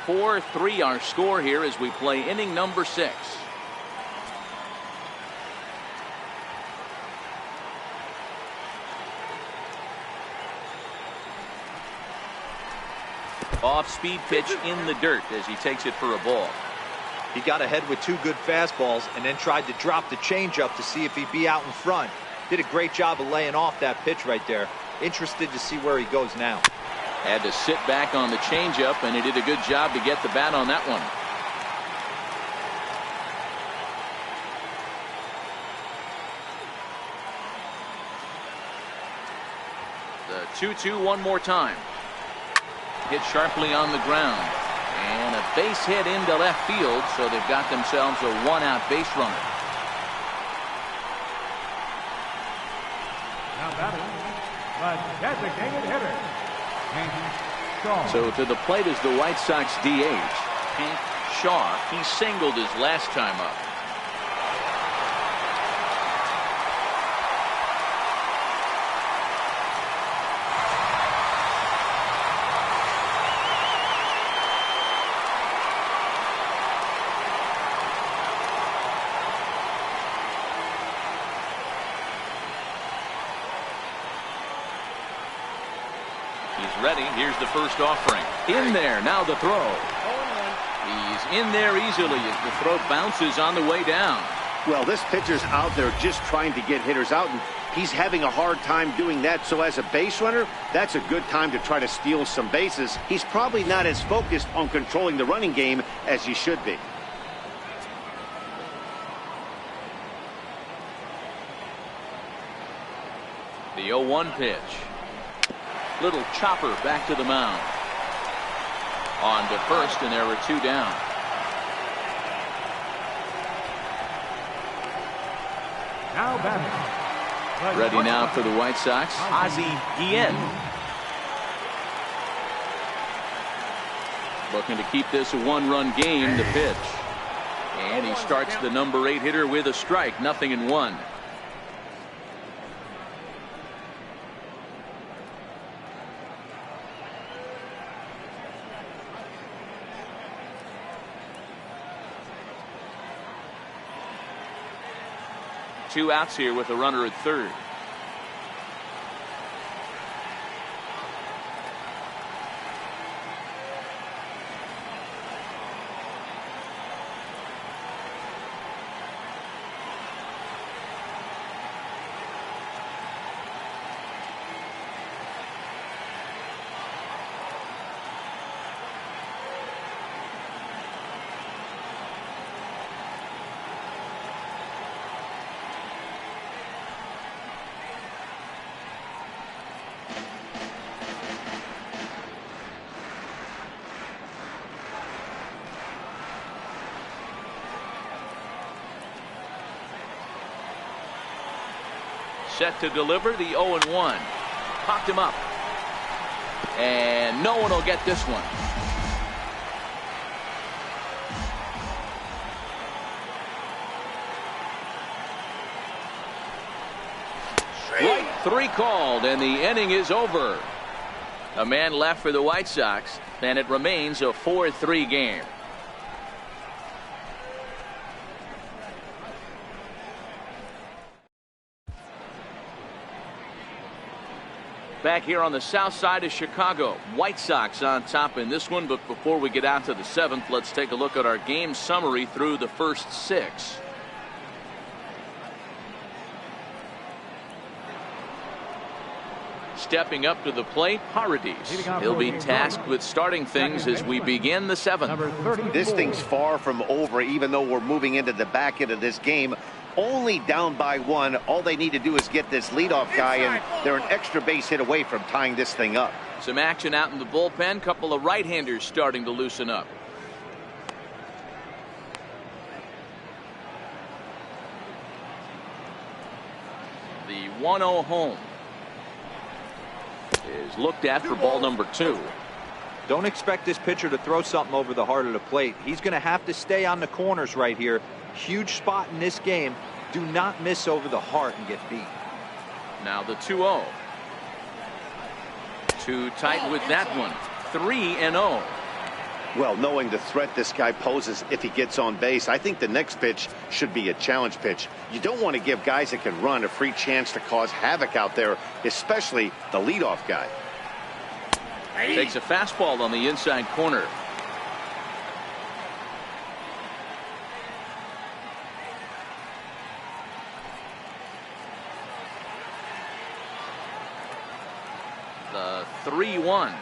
4-3 our score here as we play inning number 6. Off-speed pitch in the dirt as he takes it for a ball. He got ahead with 2 good fastballs and then tried to drop the changeup to see if he'd be out in front. Did a great job of laying off that pitch right there. Interested to see where he goes now. Had to sit back on the changeup, and he did a good job to get the bat on that one. The 2-2 one more time. Hit sharply on the ground. And a base hit into left field, so they've got themselves a 1-out base runner. Now batting, the designated hitter, Hank Shaw. So to the plate is the White Sox DH, Hank Shaw. He singled his last time up. Ready. Here's the first offering. In there. Now the throw. He's in there easily as the throw bounces on the way down. Well, this pitcher's out there just trying to get hitters out, and he's having a hard time doing that. So as a base runner, that's a good time to try to steal some bases. He's probably not as focused on controlling the running game as he should be. The 0-1 pitch. Little chopper back to the mound. On to first, and there were 2 down. Now batting. Ready now for the White Sox, Ozzie Guillen. Looking to keep this a 1-run game, the pitch. And he starts the number 8 hitter with a strike, 0-1. Two outs here with a runner at third. Set to deliver the 0-1. Popped him up. And no one will get this one. Strike 3 called, and the inning is over. A man left for the White Sox, and it remains a 4-3 game. Back here on the south side of Chicago, White Sox on top in this one. But before we get out to the 7th, let's take a look at our game summary through the first 6. Stepping up to the plate, Paradis. He'll be tasked with starting things as we begin the 7th. This thing's far from over, even though we're moving into the back end of this game. Only down by 1. All they need to do is get this leadoff guy, and they're an extra base hit away from tying this thing up. Some action out in the bullpen. Couple of right-handers starting to loosen up. The 1-0 home is looked at for ball number 2. Don't expect this pitcher to throw something over the heart of the plate. He's going to have to stay on the corners right here. Huge spot in this game. Do not miss over the heart and get beat. Now the 2-0. Too tight with that one. 3-0. Well, knowing the threat this guy poses if he gets on base, I think the next pitch should be a challenge pitch. You don't want to give guys that can run a free chance to cause havoc out there, especially the leadoff guy. Takes a fastball on the inside corner. The 3-1.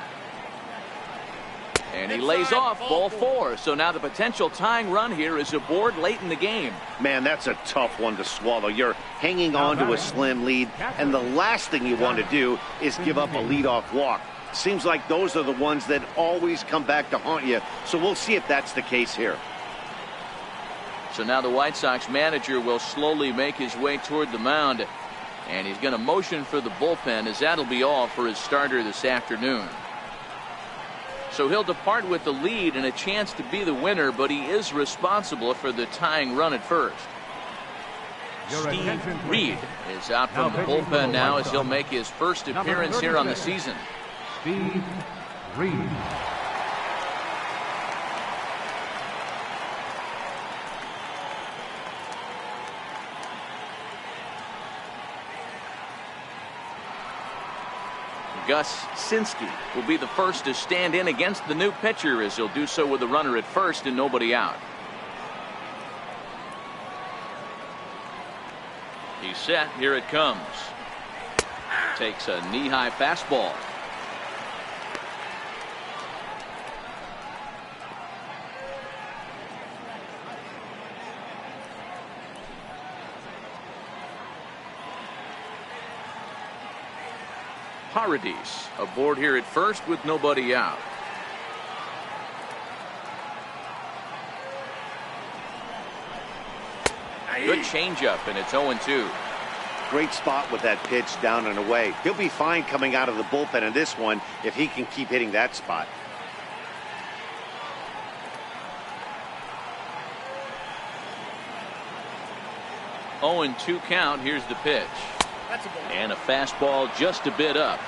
And he lays off ball 4. So now the potential tying run here is aboard late in the game. Man, that's a tough one to swallow. You're hanging on to a slim lead, and the last thing you want to do is give up a leadoff walk. Seems like those are the ones that always come back to haunt you. So we'll see if that's the case here. So now the White Sox manager will slowly make his way toward the mound. And he's going to motion for the bullpen, as that'll be all for his starter this afternoon. So he'll depart with the lead and a chance to be the winner, but he is responsible for the tying run at first. Steve Reed is out from the bullpen now as he'll make his first appearance here on the season. Steve Reed. Gus Sinski will be the first to stand in against the new pitcher, as he'll do so with a runner at first and nobody out. He's set. Here it comes. Takes a knee-high fastball. Paradis aboard here at first with nobody out. Good changeup, and it's 0-2. Great spot with that pitch down and away. He'll be fine coming out of the bullpen in this one if he can keep hitting that spot. Oh, 0-2 count. Here's the pitch. And a fastball just a bit up.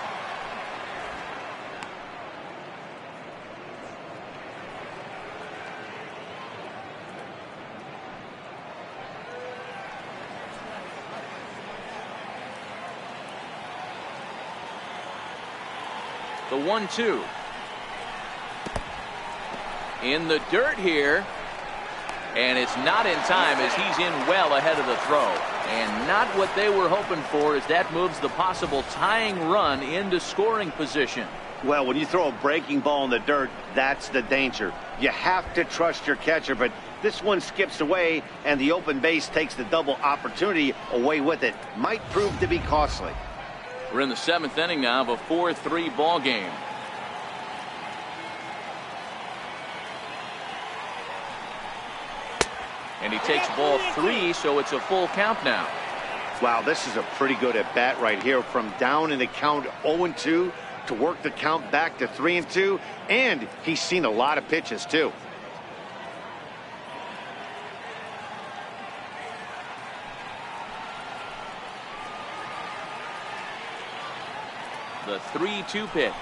The 1-2. In the dirt here. And it's not in time, as he's in well ahead of the throw. And not what they were hoping for, as that moves the possible tying run into scoring position. Well, when you throw a breaking ball in the dirt, that's the danger. You have to trust your catcher, but this one skips away, and the open base takes the double opportunity away with it. Might prove to be costly. We're in the 7th inning now of a 4-3 ball game. And he takes ball 3, so it's a full count now. Wow, this is a pretty good at bat right here, from down in the count 0-2 to work the count back to 3-2, and he's seen a lot of pitches too. The 3-2 pitch.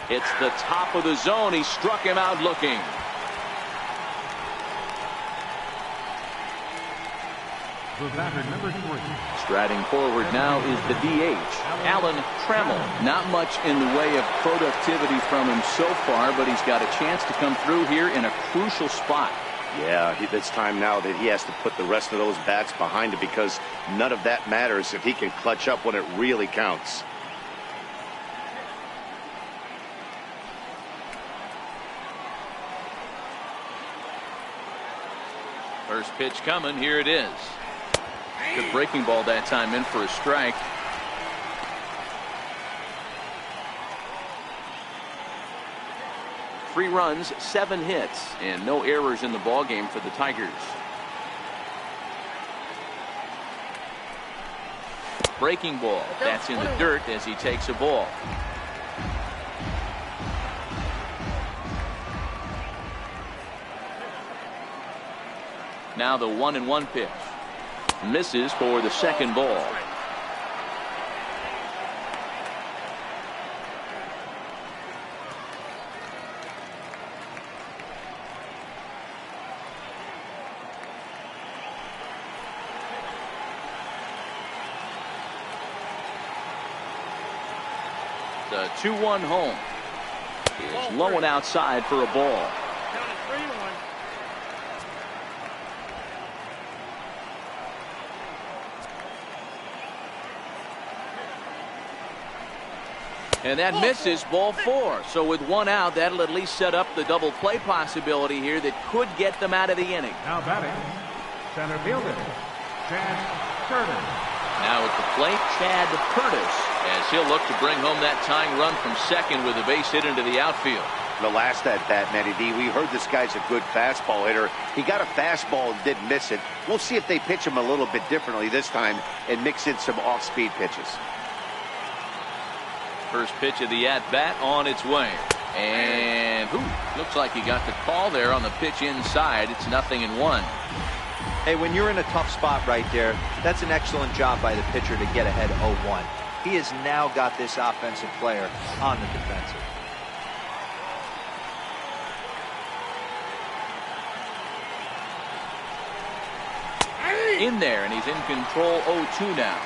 It's the top of the zone. He struck him out looking. The batter, number 3. Striding forward now is the DH, Alan Trammell. Not much in the way of productivity from him so far, but he's got a chance to come through here in a crucial spot. Yeah, it's time now that he has to put the rest of those bats behind it, because none of that matters if he can clutch up when it really counts. First pitch coming. Here it is. Good breaking ball that time, in for a strike. Three runs, 7 hits, and no errors in the ball game for the Tigers. Breaking ball. That's in the dirt as he takes a ball. Now the 1-1 pitch. Misses for the second ball. The 2-1 home. is low and outside for a ball. And that misses, ball 4. So with 1 out, that'll at least set up the double play possibility here that could get them out of the inning. Now batting, center fielder, Chad Curtis. Now at the plate, Chad Curtis, as he'll look to bring home that tying run from second with a base hit into the outfield. The last at bat, Matty D, we heard this guy's a good fastball hitter. He got a fastball and didn't miss it. We'll see if they pitch him a little bit differently this time and mix in some off-speed pitches. First pitch of the at-bat on its way. And looks like he got the call there on the pitch inside. It's 0-1. Hey, when you're in a tough spot right there, that's an excellent job by the pitcher to get ahead 0-1. He has now got this offensive player on the defensive. In there, and he's in control 0-2 now.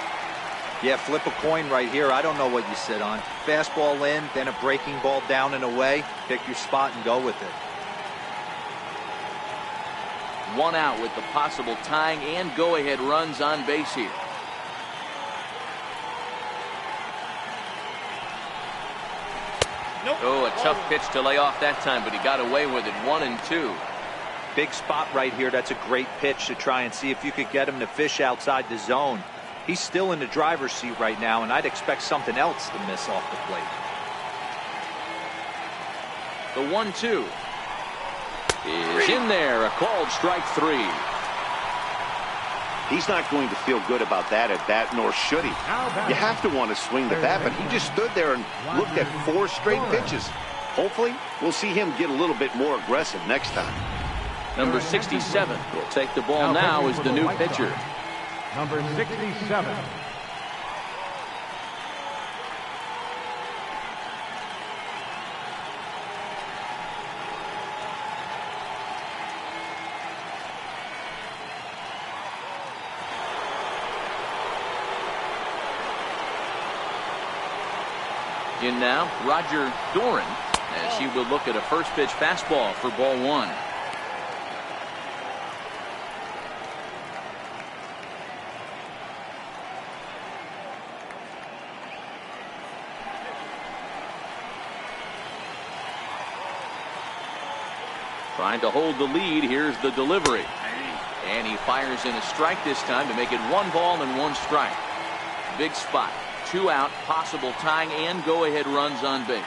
Yeah, flip a coin right here. I don't know what you sit on. Fastball in, then a breaking ball down and away. Pick your spot and go with it. 1 out with the possible tying and go-ahead runs on base here. Nope. Oh, a tough pitch to lay off that time, but he got away with it. 1-2. Big spot right here. That's a great pitch to try and see if you could get him to fish outside the zone. He's still in the driver's seat right now, and I'd expect something else to miss off the plate. The 1-2 is in there. A called strike 3. He's not going to feel good about that at bat, nor should he. You have to want to swing the bat, but he just stood there and looked at 4 straight pitches. Hopefully, we'll see him get a little bit more aggressive next time. Number 67 will take the ball now as the new pitcher. Number 67. In now, Roger Doran, as he will look at a first pitch fastball for ball 1. Trying to hold the lead. Here's the delivery. And he fires in a strike this time to make it 1 ball and 1 strike. Big spot. 2 out, possible tying and go-ahead runs on base.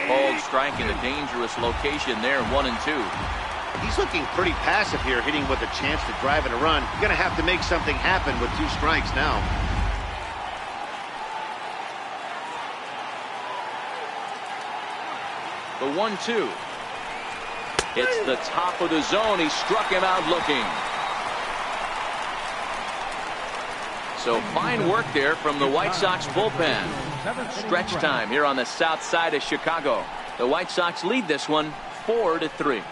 Called strike in a dangerous location there, 1-2. He's looking pretty passive here, hitting with a chance to drive and a run. You're going to have to make something happen with 2 strikes now. The 1-2. It's the top of the zone. He struck him out looking. So fine work there from the White Sox bullpen. Stretch time here on the south side of Chicago. The White Sox lead this one 4-3.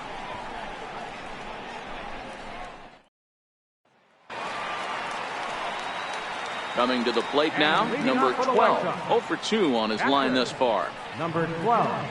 Coming to the plate now, number 12. 0 for 2 on his line thus far. Number 12.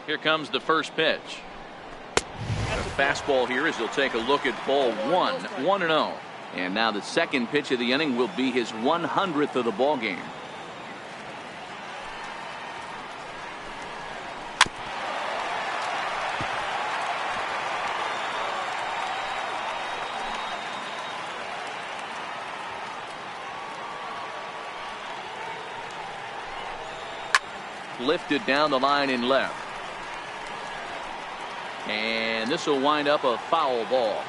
Here comes the first pitch. The fastball here as he'll take a look at ball one, 1-0. And now the second pitch of the inning will be his 100th of the ball game. Lifted down the line in left. And this will wind up a foul ball.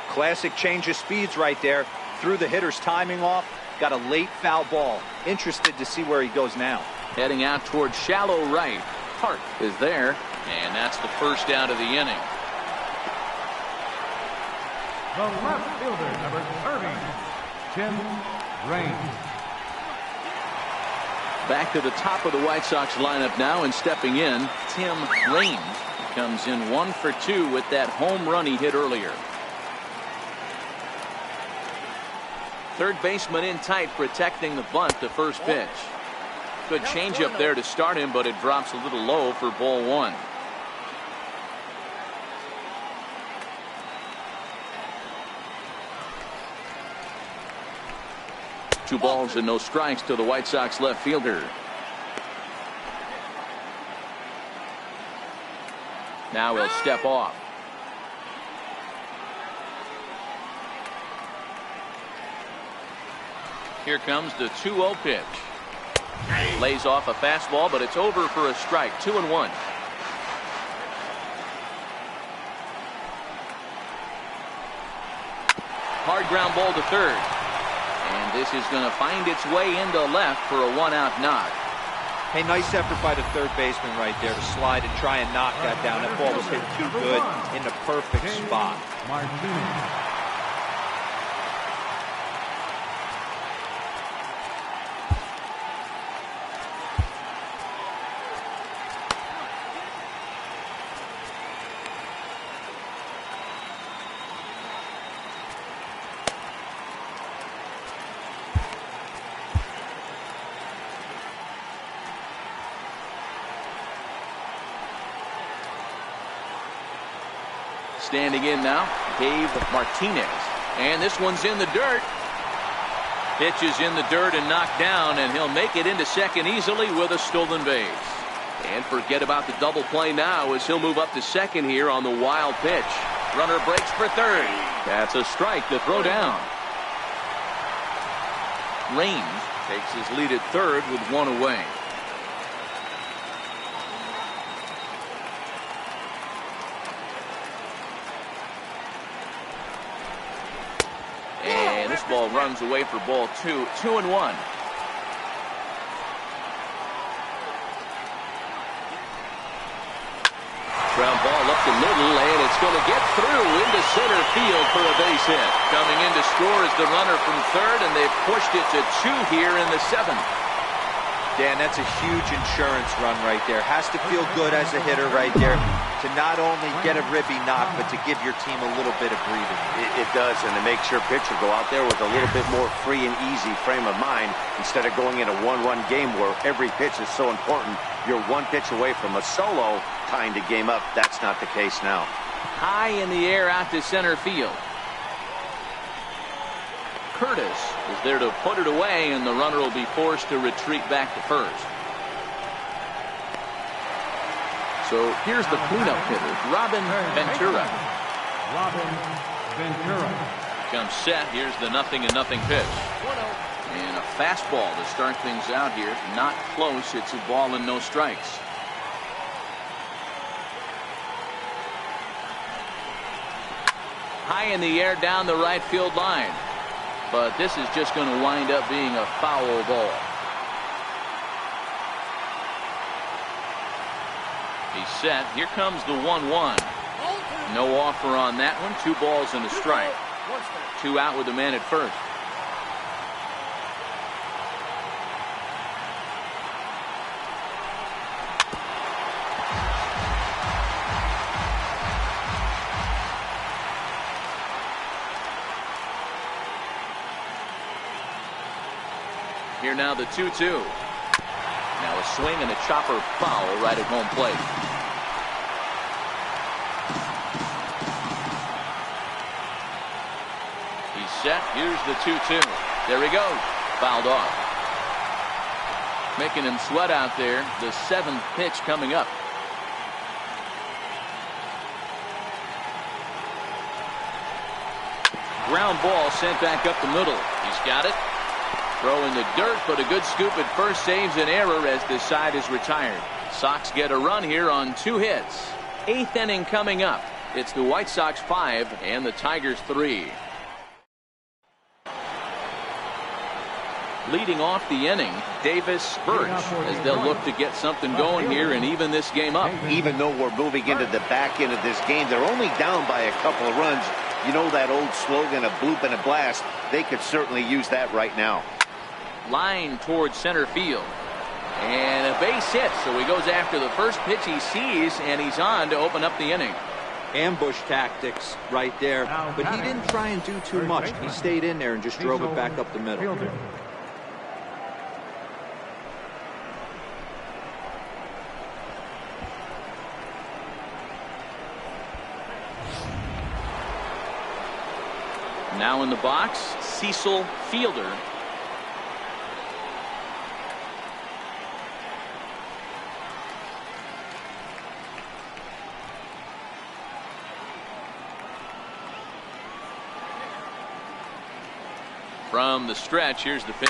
Classic change of speeds right there. Threw the hitter's timing off. Got a late foul ball. Interested to see where he goes now. Heading out towards shallow right. Hart is there. And that's the first out of the inning. The left fielder, number 30, Tim Raines. Back to the top of the White Sox lineup now, and stepping in, Tim Raines. Comes in 1 for 2 with that home run he hit earlier. Third baseman in tight, protecting the bunt, the first pitch. Good changeup there to start him, but it drops a little low for ball one. Two balls and no strikes to the White Sox left fielder. Now he'll step off. Here comes the 2-0 pitch. Lays off a fastball, but it's over for a strike. 2-1. Hard ground ball to third. And this is going to find its way into left for a 1-out knock. Hey, nice effort by the third baseman right there to slide and try and knock that down. That ball was hit too good in the perfect spot. Standing in now, Dave Martinez. And this one's in the dirt. Pitch is in the dirt and knocked down, and he'll make it into second easily with a stolen base. And forget about the double play now as he'll move up to second here on the wild pitch. Runner breaks for third. That's a strike to throw down. Raines takes his lead at third with one away. This ball runs away for ball two. 2-1. Ground ball up the middle, and it's going to get through into center field for a base hit. Coming in to score is the runner from third, and they've pushed it to 2 here in the 7th. Dan, that's a huge insurance run right there. Has to feel good as a hitter right there to not only get a ribby knock, but to give your team a little bit of breathing. It does, and it makes your pitcher go out there with a little bit more free and easy frame of mind instead of going in a one-run game where every pitch is so important. You're one pitch away from a solo tying the game up. That's not the case now. High in the air out to center field. Curtis is there to put it away, and the runner will be forced to retreat back to first. So here's the cleanup hitter, Robin Ventura. Comes set. Here's the 0-0 pitch. And a fastball to start things out here. Not close. It's a ball and no strikes. High in the air down the right field line. But this is just going to wind up being a foul ball. He's set. Here comes the 1-1. No offer on that one. 2 balls and a strike. 2 out with the man at first. Here now the 2-2. Now a swing and a chopper foul right at home plate. set. Here's the 2-2. There he goes. Fouled off. Making him sweat out there. The 7th pitch coming up. Ground ball sent back up the middle. He's got it. Throw in the dirt, but a good scoop at first saves an error as the side is retired. Sox get a run here on 2 hits. 8th inning coming up. It's the White Sox 5 and the Tigers 3. Leading off the inning, Davis Birch, as they'll look to get something going here and even this game up. Even though we're moving into the back end of this game, they're only down by a couple of runs. You know that old slogan, a bloop and a blast. They could certainly use that right now. Line towards center field. And a base hit, so he goes after the first pitch he sees, and he's on to open up the inning. Ambush tactics right there, but he didn't try and do too much. He stayed in there and just drove it back up the middle. Now in the box, Cecil Fielder. From the stretch, here's the pitch.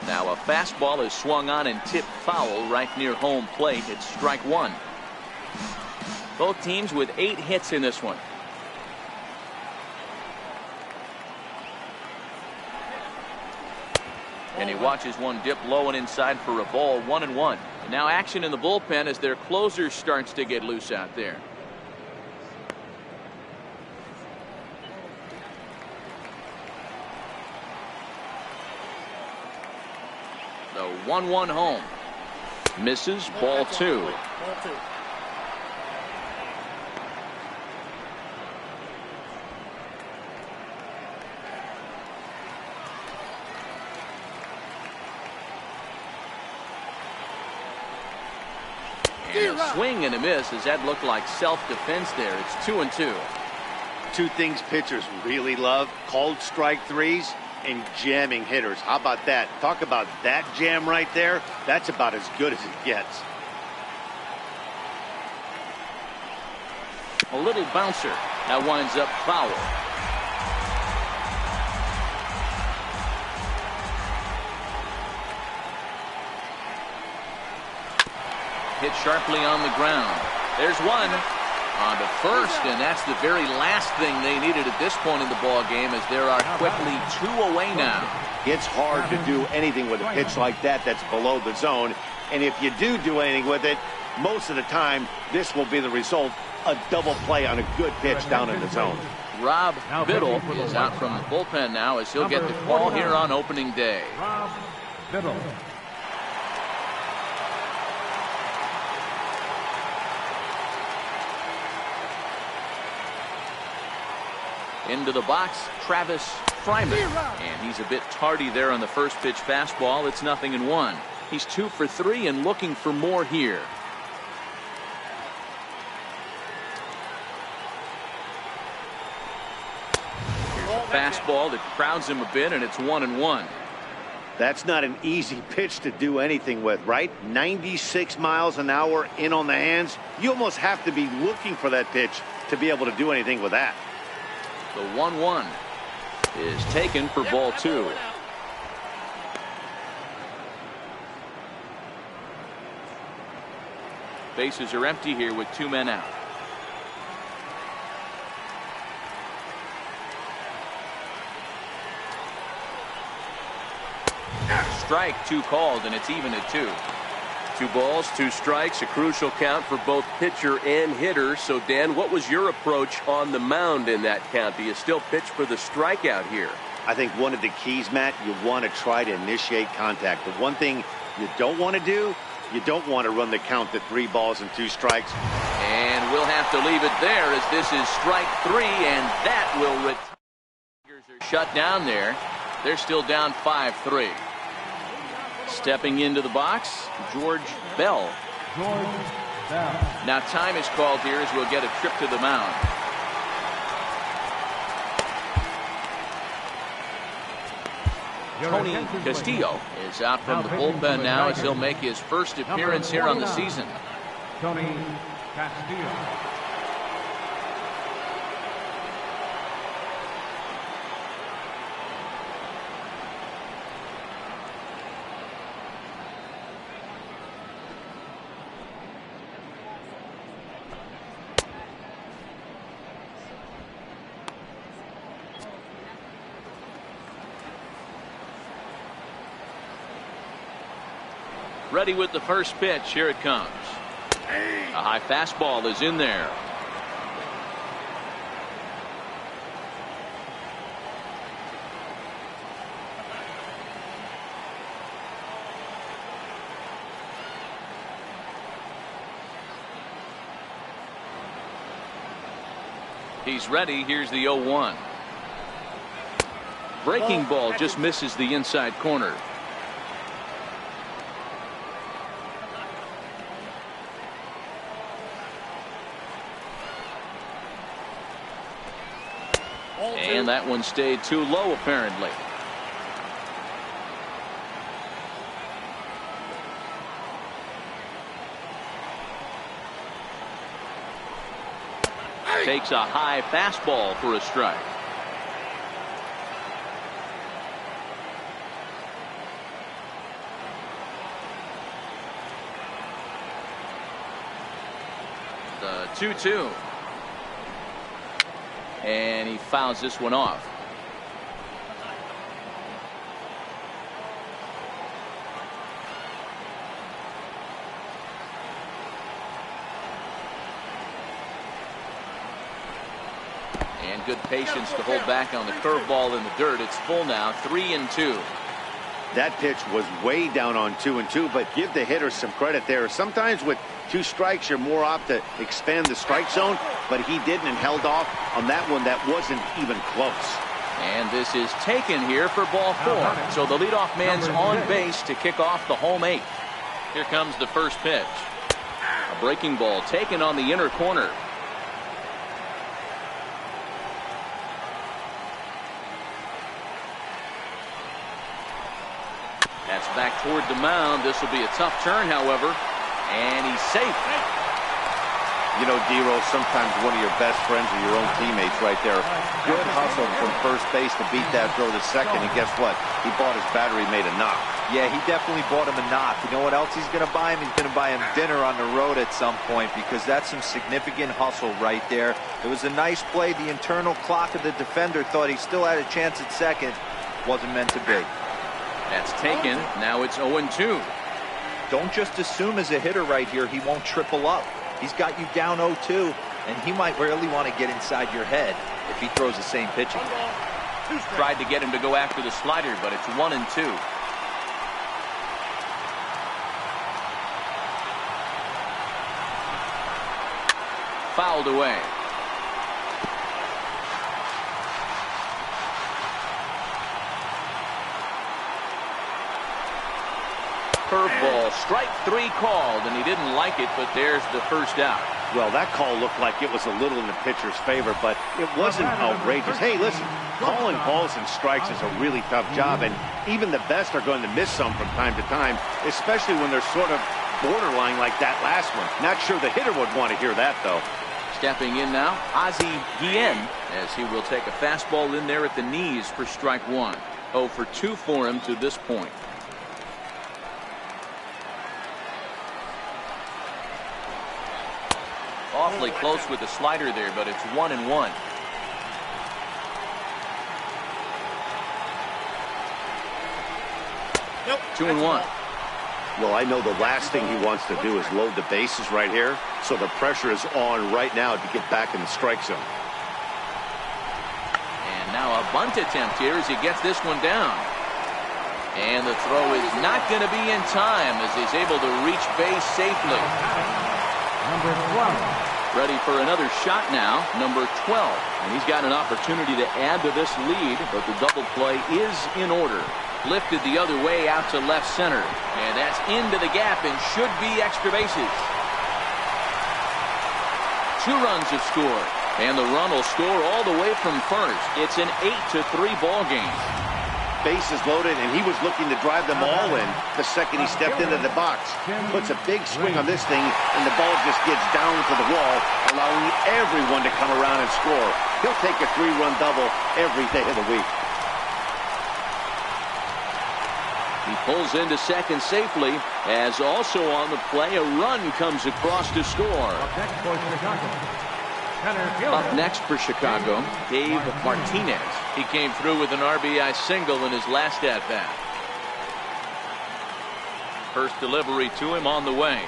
Now a fastball is swung on and tipped foul right near home plate. It's strike 1. Both teams with 8 hits in this one. And he watches one dip low and inside for a ball. 1-1. Now action in the bullpen as their closer starts to get loose out there. The 1-1 home. Misses. Ball 2. And a swing and a miss as that looked like self-defense there. It's 2-2. 2 things pitchers really love: called strike 3s and jamming hitters. How about that? Talk about that jam right there. That's about as good as it gets. A little bouncer. That winds up foul. Hit sharply on the ground. There's one. On to first, and that's the very last thing they needed at this point in the ball game, as there are quickly 2 away now. It's hard to do anything with a pitch like that that's below the zone. And if you do anything with it, most of the time, this will be the result: a double play on a good pitch down in the zone. Rob Biddle is out from the bullpen now, as he'll get the call here on opening day. Rob Biddle. Into the box, Travis Fryman. And he's a bit tardy there on the first pitch fastball. It's 0-1. He's 2 for 3 and looking for more here. Here's a fastball that crowds him a bit, and it's 1-1. That's not an easy pitch to do anything with, right? 96 miles an hour in on the hands. You almost have to be looking for that pitch to be able to do anything with that. The 1-1 is taken for ball 2. Bases are empty here with 2 men out. Strike 2 called, and it's even at 2. 2 balls, 2 strikes, a crucial count for both pitcher and hitter. So, Dan, what was your approach on the mound in that count? Do you still pitch for the strikeout here? I think one of the keys, Matt, you want to try to initiate contact. The one thing you don't want to do, you don't want to run the count to 3 balls and 2 strikes. And we'll have to leave it there, as this is strike 3, and that will retire. Tigers are shut down there. They're still down 5-3. Stepping into the box, George Bell. Now time is called here as we'll get a trip to the mound. Tony Castillo is out from the bullpen now as he'll make his first appearance here on the season. Tony Castillo. Ready with the first pitch. Here it comes. A high fastball is in there. He's ready. Here's the 0-1. Breaking ball just misses the inside corner. And that one stayed too low, apparently. Takes a high fastball for a strike. The 2-2. And he fouls this one off. And good patience to hold back on the curveball in the dirt. It's full now, 3-2. That pitch was way down on 2-2, but give the hitter some credit there. Sometimes with 2 strikes, you're more apt to expand the strike zone, but he didn't and held off on that one that wasn't even close. And this is taken here for ball 4. So the leadoff man's on base to kick off the home 8th. Here comes the first pitch. A breaking ball taken on the inner corner. That's back toward the mound. This will be a tough turn, however. And he's safe. You know, D-Roll, sometimes one of your best friends are your own teammates right there. Good hustle from first base to beat that throw to second. And guess what? He bought his battery made a knock. Yeah, he definitely bought him a knock. You know what else he's going to buy him? He's going to buy him dinner on the road at some point, because that's some significant hustle right there. It was a nice play. The internal clock of the defender thought he still had a chance at second. Wasn't meant to be. That's taken. Now it's 0-2. Don't just assume as a hitter right here he won't triple up. He's got you down 0-2, and he might really want to get inside your head if he throws the same pitch again. Tried to get him to go after the slider, but it's 1-2. Fouled away. Curveball, strike 3 called, and he didn't like it, but there's the first out. Well, that call looked like it was a little in the pitcher's favor, but it wasn't outrageous. Hey, listen, calling balls and strikes is a really tough job, and even the best are going to miss some from time to time, especially when they're sort of borderline like that last one. Not sure the hitter would want to hear that, though. Stepping in now, Ozzie Guillen, as he will take a fastball in there at the knees for strike 1. 0 for 2 for him to this point. Awfully close with the slider there, but it's 1-1. Nope. 2-1. Well, I know the last thing he wants to do is load the bases right here, so the pressure is on right now to get back in the strike zone. And now a bunt attempt here as he gets this one down. And the throw is not going to be in time as he's able to reach base safely. Number 12. Ready for another shot now, number 12. And he's got an opportunity to add to this lead, but the double play is in order. Lifted the other way out to left center. And that's into the gap and should be extra bases. 2 runs have scored. And the run will score all the way from first. It's an 8-3 ball game. bases loaded, and he was looking to drive them all in the second he stepped into the box. Puts a big swing on this thing, and the ball just gets down to the wall, allowing everyone to come around and score. He'll take a 3-run double every day of the week. He pulls into second safely, as also on the play, a run comes across to score. Up next for Chicago, Dave Martinez. He came through with an RBI single in his last at-bat. First delivery to him on the way.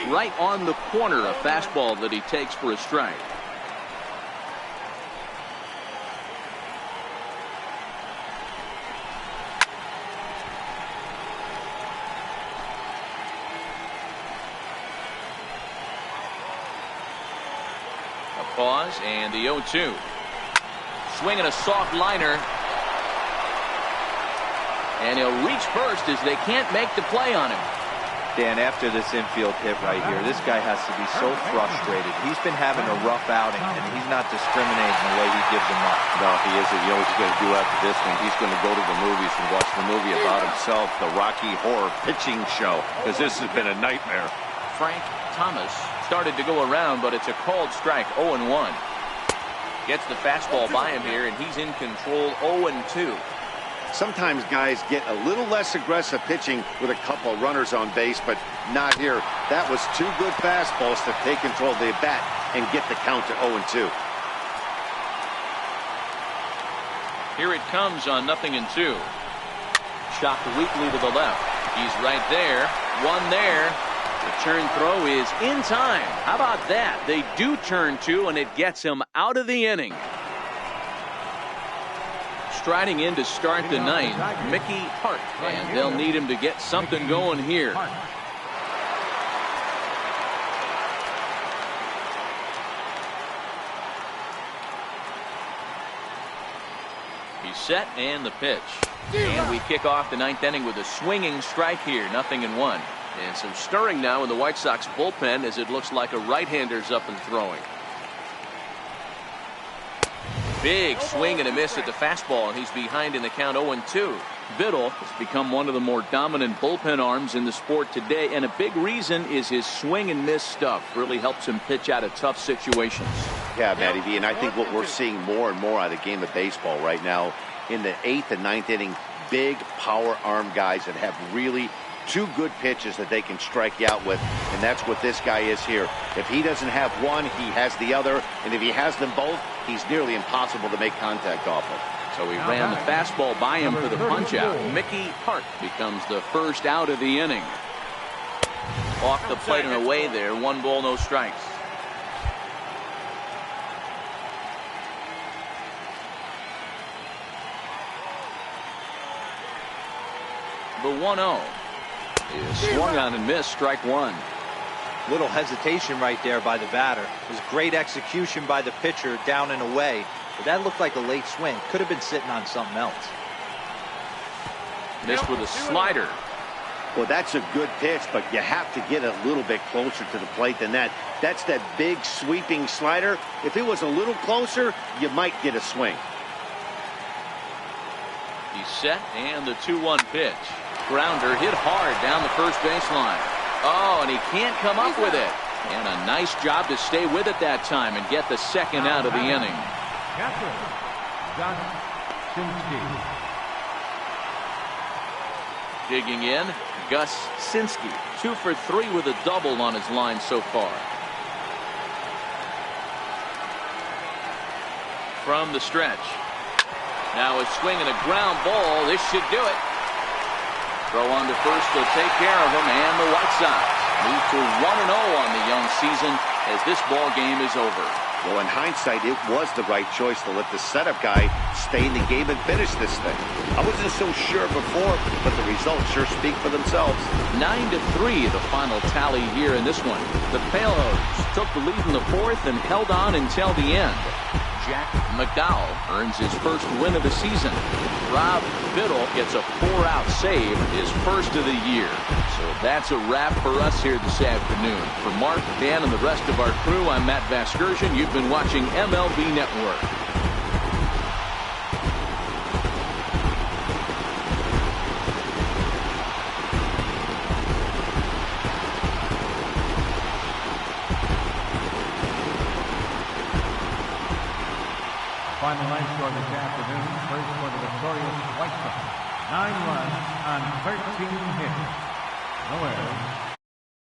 Right on the corner, a fastball that he takes for a strike. Pause, and the 0-2. Swinging a soft liner. And he'll reach first as they can't make the play on him. Dan, after this infield hit right here, this guy has to be so frustrated. He's been having a rough outing, and he's not discriminating the way he gives them up. No, he isn't. You know what he's going to do after this one? He's going to go to the movies and watch the movie about himself, the Rocky Horror Pitching Show, because this has been a nightmare. Frank Thomas started to go around, but it's a called strike. 0-1. Gets the fastball by him here, and he's in control. 0-2. Sometimes guys get a little less aggressive pitching with a couple of runners on base, but not here. That was two good fastballs to take control of the bat and get the count to 0-2. Here it comes on 0-2. Chopped weakly to the left. He's right there. One there. The turn throw is in time. How about that? They do turn two, and it gets him out of the inning. Striding in to start the ninth, Micke Hart, and they'll need him to get something going here. He's set, and the pitch. And we kick off the ninth inning with a swinging strike here. 0-1. And some stirring now in the White Sox bullpen, as it looks like a right-hander's up and throwing. Big swing and a miss at the fastball, and he's behind in the count. 0-2. Biddle has become one of the more dominant bullpen arms in the sport today, and a big reason is his swing and miss stuff. Really helps him pitch out of tough situations. Yeah, Matty V, and I think what we're seeing more and more out of the game of baseball right now, in the 8th and 9th inning, big power arm guys that have really two good pitches that they can strike you out with, and that's what this guy is here. If he doesn't have one, he has the other, and if he has them both, he's nearly impossible to make contact off of. So he ran the fastball by him for the punch-out. Micke Hart becomes the first out of the inning. Off the plate and away there. 1 ball, no strikes. The 1-0 is swung on and missed. Strike one. Little hesitation right there by the batter. It was great execution by the pitcher down and away. But that looked like a late swing. Could have been sitting on something else. Missed with a slider. Well, that's a good pitch, but you have to get a little bit closer to the plate than that. That's that big sweeping slider. If it was a little closer, you might get a swing. He's set, and the 2-1 pitch. Grounder hit hard down the first baseline. Oh, and he can't come up with it. And a nice job to stay with it that time and get the second out of the inning. Gus Sinski. Digging in, Gus Sinski. 2 for 3 with a double on his line so far. From the stretch. Now a swing and a ground ball. This should do it. Throw on to first will take care of him, and the White Sox move to 1-0 on the young season as this ball game is over. Well, in hindsight, it was the right choice to let the setup guy stay in the game and finish this thing. I wasn't so sure before, but the results sure speak for themselves. 9-3 the final tally here in this one. The Pailhose took the lead in the 4th and held on until the end. Jack McDowell earns his first win of the season. Rob Biddle gets a 4-out save, his first of the year. So that's a wrap for us here this afternoon. For Mark, Dan, and the rest of our crew, I'm Matt Vasgersian. You've been watching MLB Network. final line score this afternoon. First for the victorious White Sox. 9 runs on 13 hits. No errors.